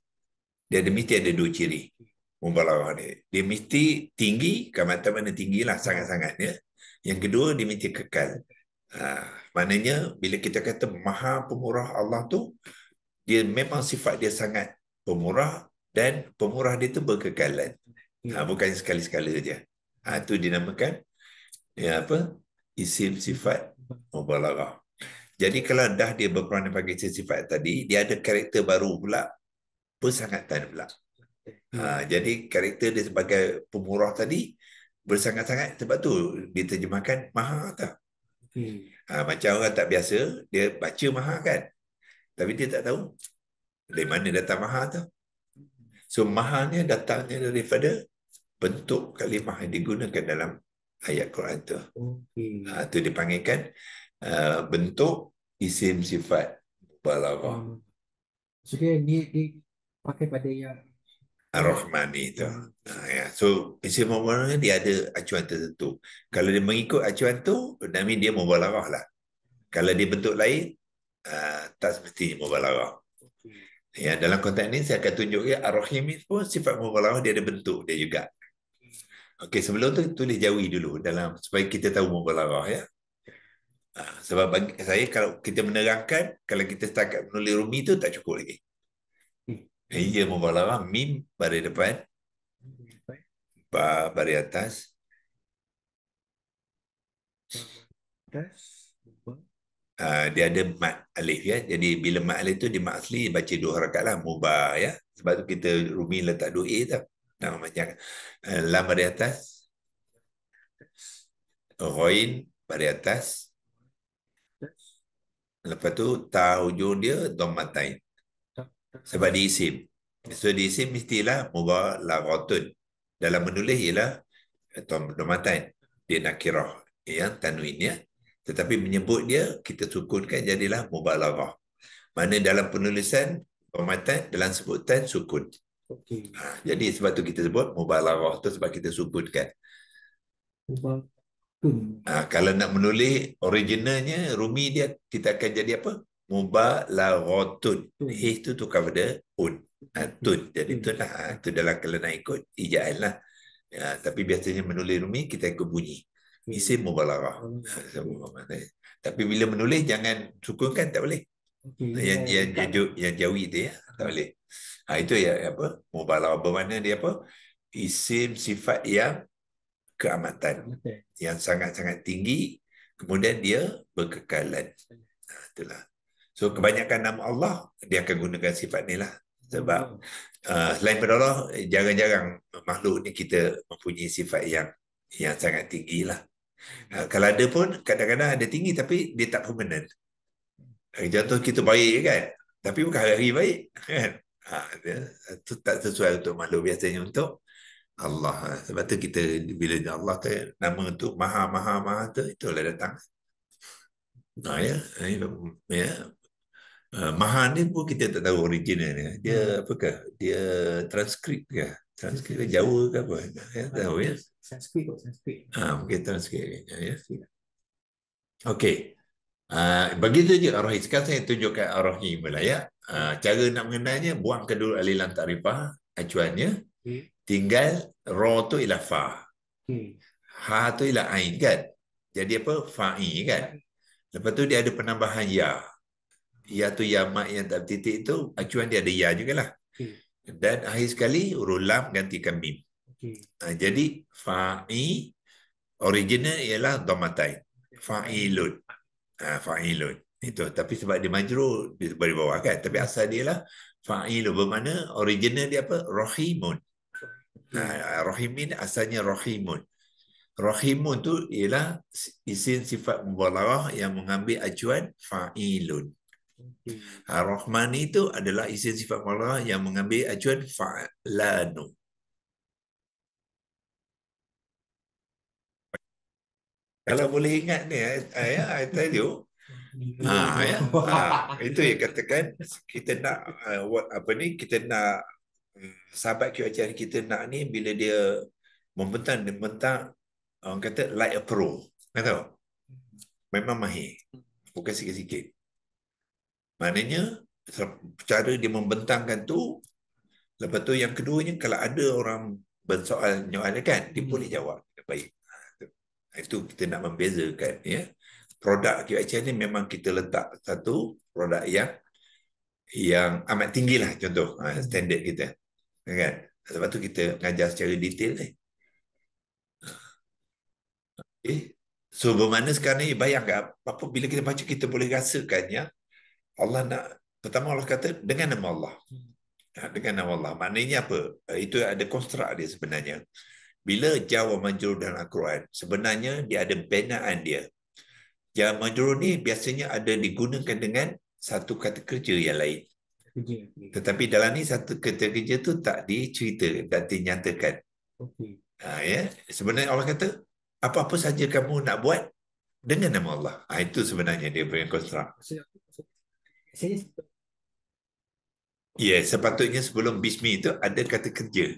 Dia mesti ada dua ciri. Mubalaghah dia mesti tinggi, keamatan mana tinggilah, sangat-sangat ya. Yang kedua, dia mesti kekal. Maknanya bila kita kata Maha Pemurah Allah tu, dia memang sifat dia sangat pemurah, dan pemurah dia tu berkekalan. Bukan sekali-sekala je. Itu dinamakan isim sifat mubalaghah. Jadi kalau dah dia berperan sebagai isim sifat tadi, dia ada karakter baru pula, persangatan pula. Jadi karakter dia sebagai pemurah tadi bersangat-sangat, sebab tu diterjemahkan Maha tak? Macam orang tak biasa, dia baca Maha kan, tapi dia tak tahu dari mana datang Maha tu. So Maha ni datangnya daripada bentuk kalimah yang digunakan dalam ayat Quran tu. Itu dipanggilkan bentuk isim sifat mubalaghah. So dia pakai pada yang Ar-Rahman itu. So isim mubalaghah dia ada acuan tertentu. Kalau dia mengikut acuan tu, namanya dia mubalaghah lah. Kalau dia bentuk lain, tak semestinya mubalaghah. Ya, dalam konteks ini saya akan tunjuk Ar-Rahim pun sifat mubalaghah dia ada bentuk dia juga. Okey, sebelum tu tulis jawi dulu dalam supaya kita tahu mubalaghah ya. Sebab bagi saya kalau kita menerangkan, kalau kita setakat menulis rumi tu tak cukup lagi. Ia mubalaghah, mim baris depan, ba baris atas, dia ada mat alif ya. Jadi bila mat alif tu di mat asli baca 2 harakat lah, mubah ya. Sebab tu kita rumi letak 2 a tau. Nama macam lam baris atas, ghain baris atas, lepas tu ta hujung dia dhammatain. Sebab diisim. So diisim mestilah mubalaghatun. Dalam menulis ialah dhammatain. Dia nakirah yang tanwin ya. Tetapi menyebut dia kita sukunkan jadilah mubalaghah. Mana dalam penulisan dhammatain, dalam sebutan sukun. Jadi sebab tu kita sebut mubalaghah tu sebab kita sukunkan. Kalau nak menulis originalnya rumi dia, kita akan jadi apa? Mubalaghatun. Itu tukar pada un. Tun. Jadi tun lah. Itu dalam kalau nak ikut ijaan lah. Tapi biasanya menulis rumi kita ikut bunyi. Isim mubalaghah. Tapi bila menulis jangan sukunkan, tak boleh. Yang jawi tu ya, tak boleh. Itu ya apa? Mubalaghah bermakna dia apa? Isim sifat yang keamatan, yang sangat-sangat tinggi, kemudian dia berkekalan. Itulah. So kebanyakan nama Allah dia akan gunakan sifat ni lah. Sebab selain pada Allah, jarang-jarang makhluk ni kita mempunyai sifat yang sangat tinggi lah. Kalau ada pun kadang-kadang ada tinggi tapi dia tak permanent. Contoh kita baik kan, tapi bukan hari baik kan. Itu tak sesuai untuk makhluk, biasanya untuk Allah. Sebab tu kita bila Allah tu nama tu Maha tu itulah datang. Ya. Maha ni pun kita tak tahu original dia. Dia apakah? Dia transkrip ke? Transkrip ke Jawa ke apa? Saya tahu ya. Sanskrit. Mungkin transkrip ya. Okey. Begitu je Ar-Rahim. Sekarang saya tunjukkan Ar-Rahim pula ya. Cara nak mengenalnya, buang kedua alilan takrifah acuannya. Tinggal ra tu ialah fa. Ha tu ialah ain kan. Jadi apa? Fa'i kan. Lepas tu dia ada penambahan ya. Ya tu ya mak yang tak titik itu, acuan dia ada ya jugalah. Dan akhir sekali huruf lam gantikan mim. Jadi fa'i original ialah dhammatain. Fa'ilun. Fa'ilun. Itu. Tapi sebab dia majrur di bawah kan. Tapi asal dia lah Fa'ilun bermakna original dia apa? Rahimun. Rahimin asalnya Rahimun. Rahimun tu ialah isim sifat mubalaghah yang mengambil acuan fa'ilun. Rahman itu adalah isim sifat mubalaghah yang mengambil acuan fa'lanu. Kalau boleh ingat ni, I tell you, itu yang katakan kita nak apa ni, kita nak sahabat QHR kita nak ni bila dia membentang orang kata like a pro, tahu? Memang mahir, bukan sikit-sikit. Maknanya cara dia membentangkan tu. Lepas tu yang keduanya, kalau ada orang bersoal nyoal kan, dia boleh jawab baik. Itu kita nak membezakan, ya. Produk QHR ni memang kita letak satu produk yang amat tinggi lah, contoh standard kita, kan? Sebab tu kita mengajar secara detail ni. So bermakna sekarang ni bayangkan apa bila kita baca kita boleh rasakannya Allah nak, pertama Allah kata dengan nama Allah. Dengan nama Allah. Maknanya apa? Itu ada konstruk dia sebenarnya. Bila jar wa majrur dalam Al-Quran, sebenarnya dia ada binaan dia. Jar majrur ni biasanya ada digunakan dengan satu kata kerja yang lain. Tetapi dalam ni satu kata kerja tu tak dicerita, tak dinyatakan. Ya. Sebenarnya Allah kata, apa-apa saja kamu nak buat dengan nama Allah. Itu sebenarnya dia punya konstruk. Ya, sepatutnya sebelum bismi itu ada kata kerja.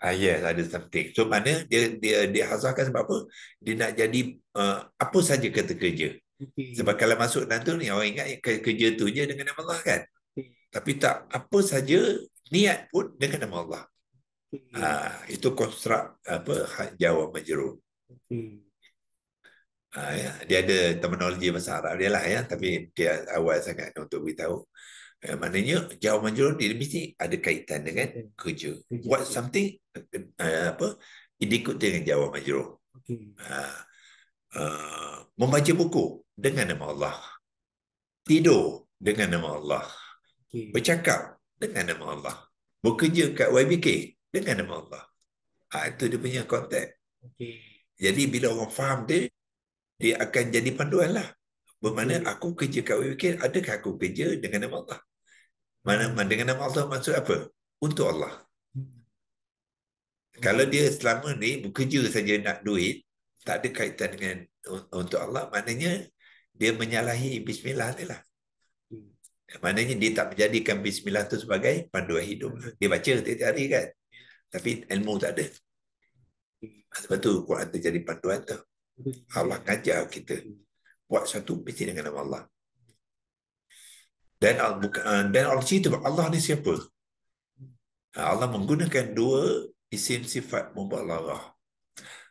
Yes, ada something. So mana dia hazahkan sebab apa? Dia nak jadi apa saja kata kerja. Sebab kalau masuk dalam tu ni orang ingat kerja tu je dengan nama Allah kan. Tapi tak, apa saja niat pun dengan nama Allah. Itu konstruk apa jawab majrur. Ya, dia ada terminologi bahasa Arab dia lah ya, tapi dia awal sangat untuk beritahu. Maknanya jawab majrur dia mesti ada kaitan dengan kerja. Buat something apa ikut dengan jawab majrur. Membaca buku dengan nama Allah. Tidur dengan nama Allah. Bercakap dengan nama Allah. Bekerja kat YBK dengan nama Allah. Itu dia punya konteks. Jadi bila orang faham dia akan jadi panduan lah. Bermakna aku kerja kat YBK, adakah aku kerja dengan nama Allah? Mana dengan nama Allah maksud apa? Untuk Allah. Kalau dia selama ni bekerja saja nak duit, tak ada kaitan dengan untuk Allah, maknanya dia menyalahi bismillah ni lah. Maknanya dia tak menjadikan bismillah tu sebagai panduan hidup. Dia baca tiap hari kan, tapi ilmu tak ada. Sebab tu Quran tu jadi panduan tu. Allah ngajar kita buat satu mesti dengan nama Allah. Dan Allah cerita Allah ni siapa? Allah menggunakan dua isim sifat mubalaghah.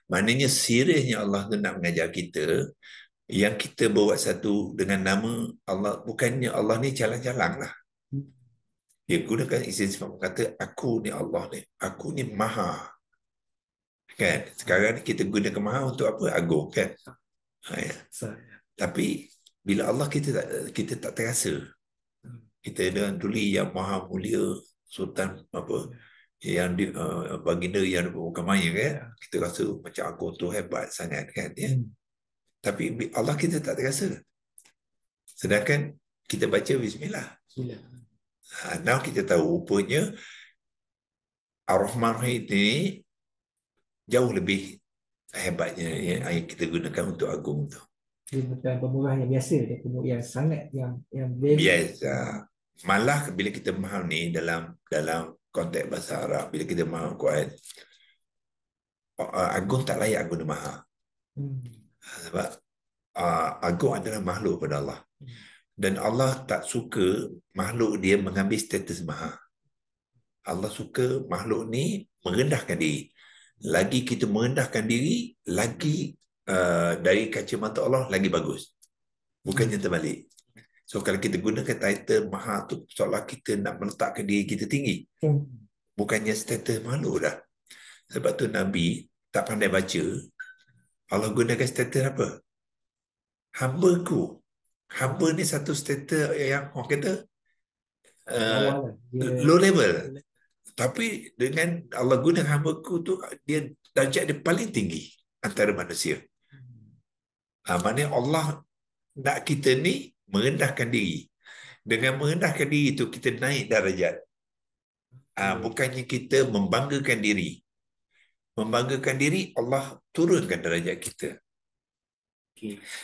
Maknanya seriusnya Allah tu nak mengajar kita yang kita buat satu dengan nama Allah, bukannya Allah ni jalan-jalan lah. Dia gunakan isim sifat kata aku ni Allah ni, aku ni maha. Kan? Sekarang ni kita gunakan maha untuk apa? Agung kan? Ya. Tapi bila Allah kita tak terasa. Kita dengan tuli yang maha mulia, sultan apa yang baginda yang bukan main kan, kita rasa macam agung tu hebat sangat kan ya. Tapi Allah kita tak terasa. Sedangkan kita baca bismillah. Now kita tahu rupanya Ar-Rahman ini jauh lebih hebatnya yang kita gunakan untuk agung tu. Dia bukan pemurah yang biasa, dia pemurah yang sangat yang biasa. Malah bila kita faham ni dalam konteks bahasa Arab, bila kita faham Quran, agung tak layak guna maha. Sebab agung adalah makhluk pada Allah. Dan Allah tak suka makhluk dia mengambil status maha. Allah suka makhluk ni merendahkan diri. Lagi kita merendahkan diri, lagi dari kacamata Allah lagi bagus. Bukannya terbalik. So kalau kita gunakan title maha tu, seolah kita nak meletakkan diri kita tinggi. Bukannya status makhluk dah. Sebab tu Nabi tak pandai baca. Allah gunakan status apa? Hamba-ku. Hamba ni satu status yang orang kata Bawah lah. low level. Tapi dengan Allah guna hamba-Ku tu, dia darjat dia paling tinggi antara manusia. Maknanya Allah nak kita ni merendahkan diri. Dengan merendahkan diri itu kita naik darjat. Bukannya kita membanggakan diri. Membanggakan diri, Allah turunkan darjat kita.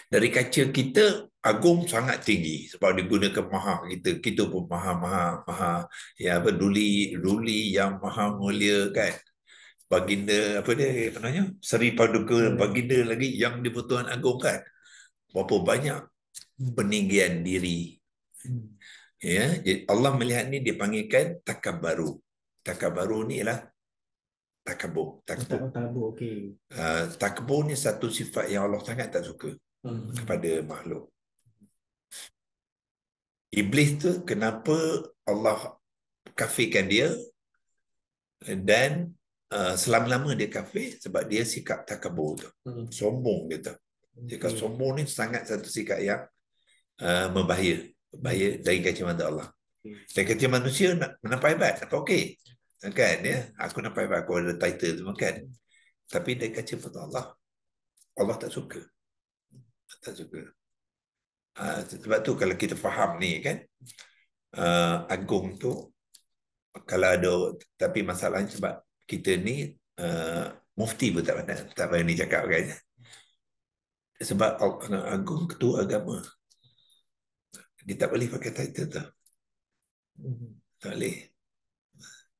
Dari kaca kita agung sangat tinggi sebab digunakan maha kita pun maha ya apa duli yang maha mulia kan, baginda apa dia namanya, Seri Paduka Baginda lagi yang di-Pertuan Agong kan, berapa banyak peninggian diri. Ya, jadi Allah melihat ni dia panggilkan takabbaru. Takabbaru ni ialah takabur. Okey. Takabur ni satu sifat yang Allah sangat tak suka kepada makhluk. Iblis tu kenapa Allah kafirkan dia, dan selama-lama dia kafir sebab dia sikap takabur tu. Sombong dia tu. Sikap sombong ni sangat satu sikap yang berbahaya dari kacamata Allah. Dari kacamata manusia nak nampak hebat, nampak okey. Kan ya, aku nampak hebat, aku ada title tu kan. Tapi dari kacamata Allah tak suka. Tak suka. Sebab tu kalau kita faham ni kan, agung tu kalau ada, tapi masalahnya sebab kita ni mufti pun tak berani cakap kan. Sebab agung ketua agama, dia tak boleh pakai title tu. Tak boleh.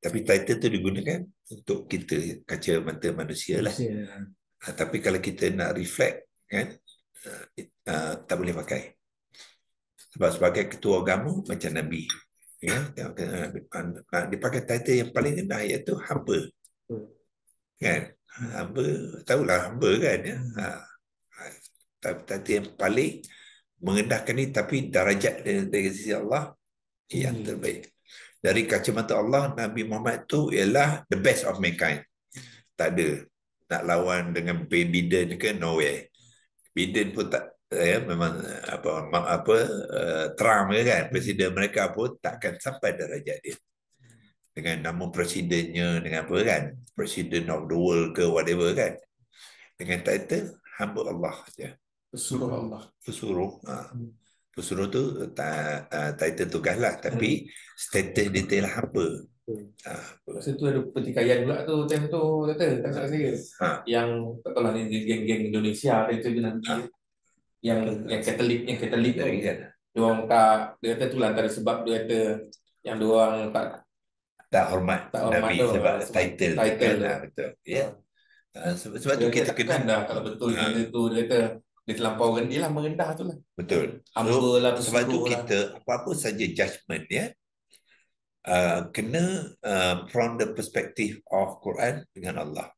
Tapi title tu digunakan untuk kita kaca mata manusia lah. Tapi kalau kita nak reflect kan, tak boleh pakai. Sebab sebagai ketua agama macam Nabi, ya, dia pakai title yang paling rendah iaitu hamba. Kan? Hamba, tahulah hamba kan ya. Title yang paling merendahkan ni, tapi darjat dari sisi Allah yang terbaik. Dari kacamata Allah, Nabi Muhammad tu ialah the best of mankind. Tak ada nak lawan dengan Biden ke, no way. Biden pun tak, ya, memang Trump kan, presiden mereka pun takkan sampai darjat dia. Dengan nama presidennya, dengan apa kan, President of the World ke whatever kan. Dengan title hamba Allah saja. Pesuruh Allah. Pesuruh tu title tugas lah, tapi status dia telah hamba. Masa tu ada pertikaian pula tu, time tu kata, tak salah saya. Yang tak tahu lah ni geng-geng Indonesia itu nanti yang Katolik tu. Dia orang dia kata tu lah antara sebab dia kata yang dia orang tak hormat Nabi tu, sebab title kan, betul. Ya. Sebab tu kita kena dah kalau betul benda tu, dia kata dia terlampau rendah lah, merendah tu lah. Betul. Hamba lah, sebab tu lah. kita apa-apa saja judgement ya, kena from the perspective of Quran dengan Allah.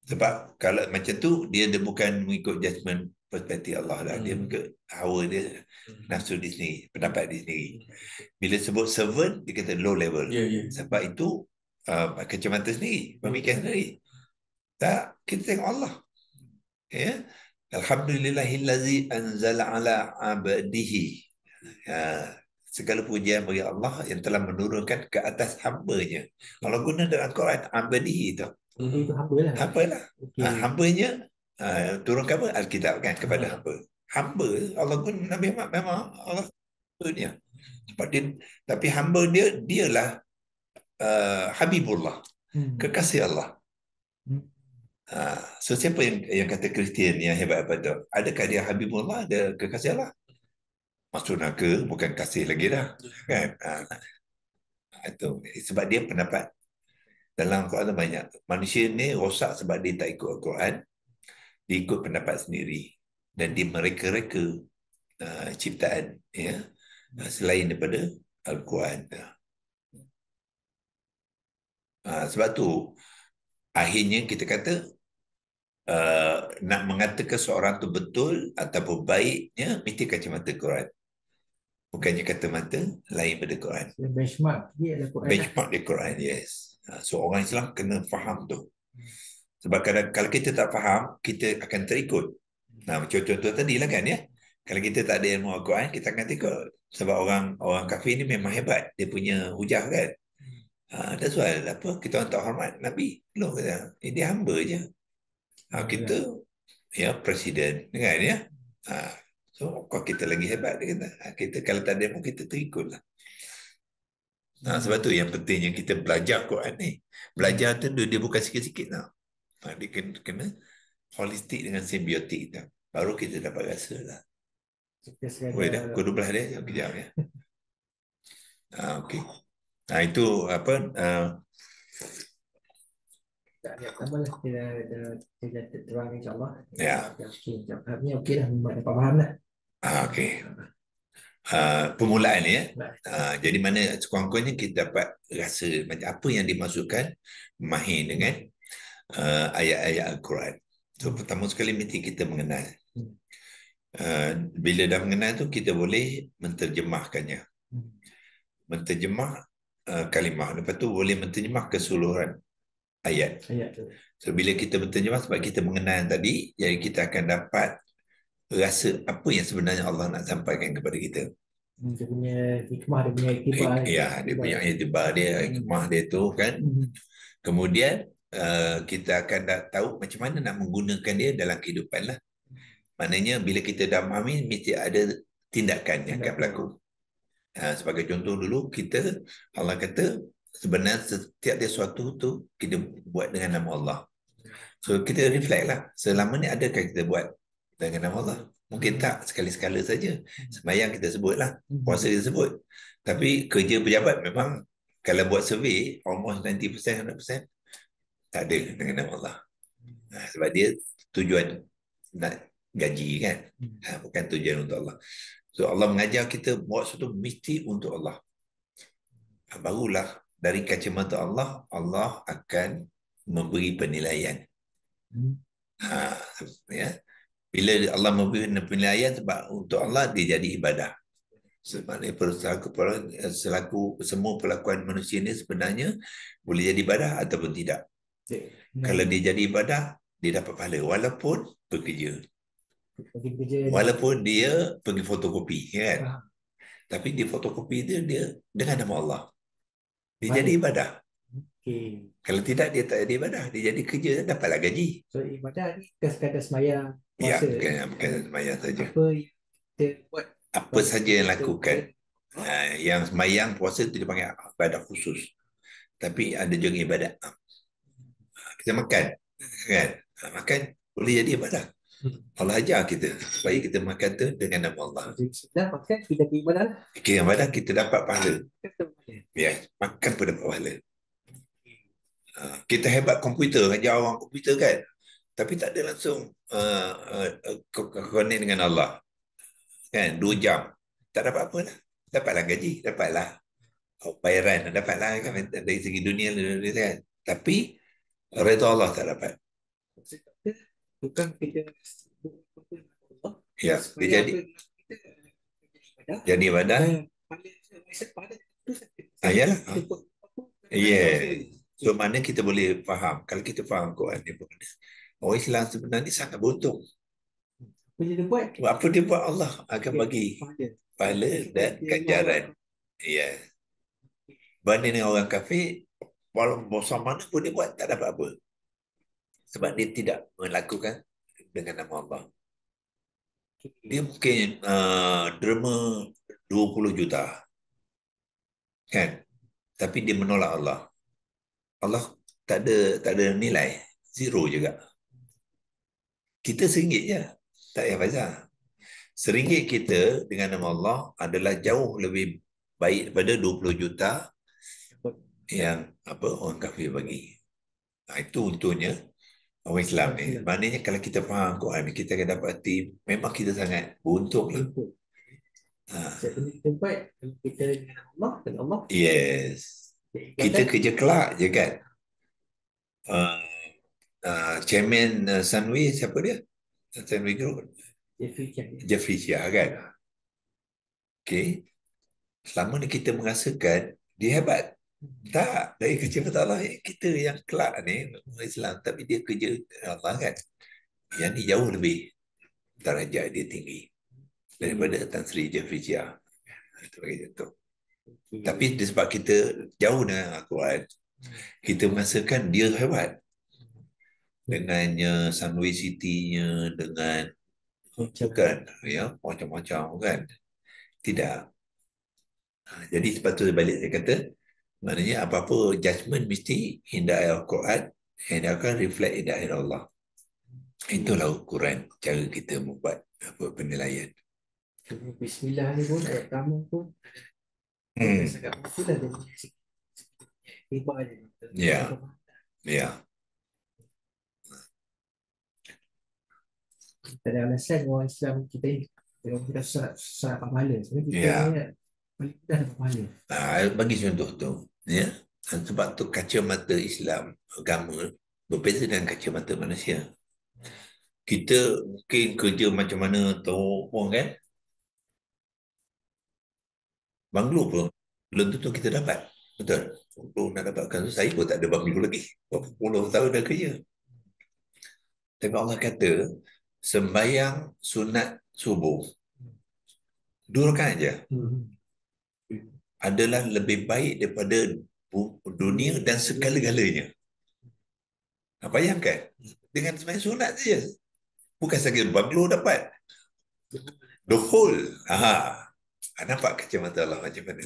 Sebab kalau macam tu dia bukan mengikut judgement perspektif Allah lah. Dia mengikut hawa dia, nafsu dia sendiri, pendapat dia sendiri. Bila sebut servant, dia kata low level. Sebab itu kacamata sendiri, pemikiran sendiri. Tak, kita tengok Allah. Ya. Alhamdulillahillazi anzala ala abdihi. Segala pujian bagi Allah yang telah menurunkan ke atas hamba-Nya. Kalau guna dalam Quran, abdihi itu. Itu hamba lah. Hamba lah. Hamba-Nya turunkan apa? Alkitab kan kepada hamba. Hamba, Allah guna Nabi Muhammad memang Allah punya. Tapi hamba dialah Habibullah, kekasih Allah. So siapa yang kata Kristian yang hebat apa tu? Adakah dia Habibullah, ada kekasih Allah? Masuk neraka bukan kasih lagi dah kan? Itu sebab dia pendapat dalam Quran banyak. Manusia ni rosak sebab dia tak ikut Al-Quran, dia ikut pendapat sendiri dan dia mereka-reka ciptaan ya, selain daripada Al-Quran. Sebab tu akhirnya kita kata nak mengatakan seorang tu betul ataupun baiknya mesti kacamata Quran. Bukannya kata mata lain pada Quran. Benchmark dia adalah Quran. Benchmark di Quran, yes. So orang Islam kena faham tu. Sebab kalau kita tak faham, kita akan terikut. Contoh tadi lah kan ya. Kalau kita tak ada ilmu Al-Quran, kita akan terikut. Sebab orang kafir ni memang hebat. Dia punya hujah kan. That's why apa kita orang tak hormat Nabi. Loh kata, dia hamba je. Kita ya presiden kan ya. So kau kita lagi hebat dia kata. Kita kalau tak demo kita terikutlah. Sebab tu yang pentingnya kita belajar Quran ni. Belajar tu dia bukan sikit-sikit tau. Dia kena holistik dengan simbiotik tau. Baru kita dapat rasa lah. Boleh dah, pukul 12 dia, kejap ya. Okey. Itu apa? Sama lah, kita terang insyaAllah. Ya. Okey dah, dapat faham lah. Okey. Permulaan ya. Jadi mana sekurang-kurangnya kita dapat rasa macam apa yang dimasukkan mahir dengan ayat-ayat Al-Quran. So pertama sekali mesti kita mengenal. Bila dah mengenal tu kita boleh menterjemahkannya. Menterjemah kalimah. Lepas tu boleh menterjemah keseluruhan ayat. So bila kita menterjemah sebab kita mengenal tadi, jadi kita akan dapat rasa apa yang sebenarnya Allah nak sampaikan kepada kita. Dia punya hikmah, dia punya iktibar. Ya, dia punya iktibar dia, hikmah dia tu kan. Kemudian kita akan tahu macam mana nak menggunakan dia dalam kehidupan lah. Maknanya bila kita dah memahami, mesti ada tindakan yang akan berlaku. Sebagai contoh dulu, Allah kata sebenarnya setiap dia suatu tu kita buat dengan nama Allah. So kita reflect lah, selama ni adakah kita buat dengan nama Allah? Mungkin tak, sekali-sekala saja. Sembahyang kita sebut lah, puasa kita sebut. Tapi kerja pejabat memang kalau buat survey, almost 90%, 100% tak ada dengan nama Allah. Sebab dia tujuan nak gaji kan, bukan tujuan untuk Allah. So Allah mengajar kita buat sesuatu mesti untuk Allah. Barulah dari kacamata Allah, Allah akan memberi penilaian. Ya. Bila Allah memberi penilaian sebab untuk Allah dia jadi ibadah. Sebab selaku semua perlakuan manusia ini sebenarnya boleh jadi ibadah ataupun tidak. Kalau dia jadi ibadah, dia dapat pahala walaupun bekerja. Walaupun dia pergi fotokopi kan. Tapi dia fotokopi dia dengan nama Allah. Dia jadi ibadah. Kalau tidak dia tak jadi ibadah, dia jadi kerja, dapatlah gaji. So ibadah ni sekadar sembahyang, puasa. Ya, bukan sembahyang saja. Apa yang kita buat, apa saja yang lakukan. Yang sembahyang, puasa itu dipanggil ibadah khusus. Tapi ada juga ibadat. Kita makan kan. Makan boleh jadi ibadah. Allah ajar kita supaya kita makan tu dengan nama Allah. Dah makan, kita ibadah. Kira ibadah kita dapat pahala. Ya, makan pun dapat pahala. Kita hebat komputer, ajar orang komputer kan. Tapi tak ada langsung connect dengan Allah. Kan, 2 jam. Tak dapat apa lah. Dapatlah gaji, dapatlah bayaran, dapatlah kan dari segi dunia kan. Tapi redha Allah tak dapat. Bukan kita ya, dia jadi ibadah. Ayalah. So mana kita boleh faham. Kalau kita faham Quran ni, orang Islam sebenarnya sangat beruntung. Apa dia buat, Allah akan bagi pahala dan ganjaran. Ya. Banding dengan orang kafir, walaupun besar mana pun dia buat, tak dapat apa. Sebab dia tidak melakukan dengan nama Allah. Dia mungkin derma 20 juta. Kan? Tapi dia menolak Allah. Allah tak ada nilai. Zero juga. Kita RM1 je. Tak payah Faizal. RM1 kita dengan nama Allah adalah jauh lebih baik daripada 20 juta yang orang kafir bagi. Itu untungnya orang Islam ni. Maknanya kalau kita faham Quran, kita akan dapati memang kita sangat beruntung lah. Kita dengan Allah dan Allah. Yes. Kita kerja kelak je kan. Chairman Sunway, siapa dia? Sunway Group. Jeffrey Chia kan. Okay. Selama ni kita merasakan dia hebat. Tak, dari kecil-kecil Allah, kita yang kelak ni orang Islam, tapi dia kerja Allah kan. Yang ni jauh lebih darjat dia tinggi daripada Tan Sri Jeffrey Chia. Itu bagi contoh. Tapi sebab kita jauh dengan Al-Quran, kita merasakan dia hebat. Dengannya Sunway City-nya, dengan bukan, ya, macam-macam kan. Tidak. Jadi sepatutnya balik saya kata, maknanya apa-apa judgement mesti hindak Al-Quran, hendakkan reflect hindak Allah. Itulah ukuran cara kita membuat penilaian. Bismillah ni pun ayat pertama pun sangat betul lah dia hebat dia. Ya. Tak ada alasan orang Islam kita ni kalau kita surat pahala sebenarnya kita paling mudah dapat pahala. Bagi contoh tu, ya. Sebab tu kacamata Islam agama berbeza dengan kacamata manusia. Kita mungkin kerja macam mana tahu pun kan, banglo pun belum tentu kita dapat. Betul. Untuk nak dapatkan, saya pun tak ada banglo lagi. Berapa puluh tahun dah kerja. Tapi Allah kata, sembahyang sunat subuh 2 rakaat je adalah lebih baik daripada dunia dan segala-galanya. Bayangkan, dengan sembahyang sunat saja. Bukan saja banglo dapat. The whole. Nampak kacamata Allah macam mana?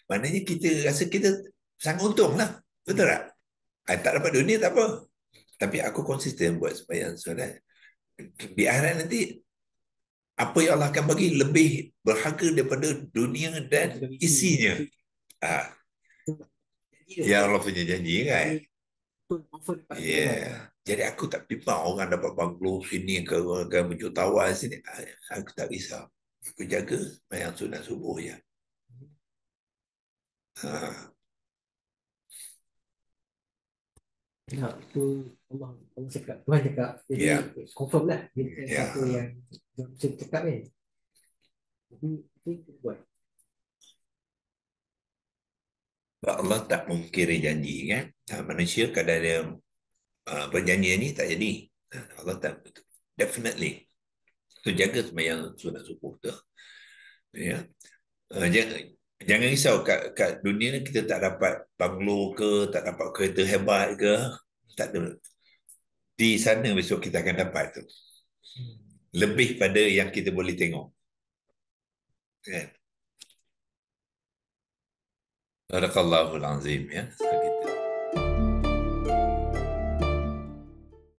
Maknanya kita rasa kita sangat untung lah. Betul tak? Tak dapat dunia tak apa. Tapi aku konsisten buat sembahyang sunat. Di akhirat nanti, apa yang Allah akan bagi lebih berharga daripada dunia dan isinya. Ya Allah punya janji kan? Jadi aku tak bimbang orang dapat banglo sini ke berjutawan sini. Aku tak risau. Aku jaga sembahyang sunat subuh je. Itu Allah cakap, Tuhan cakap. Jadi confirm lah. Dia satu yang bisa cakap kan. Jadi itu buat. Allah tak mungkiri janji kan. Manusia kadang dia perjanjian ni tak jadi. Allah tak, definitely. So jaga sembahyang sunat subuh tu. Ya. Jangan risau kat dunia ni kita tak dapat banglo ke, tak dapat kereta hebat ke, tak ada. Di sana besok kita akan dapat tu. Lebih pada yang kita boleh tengok. Kan? Barakallahu al-azim ya.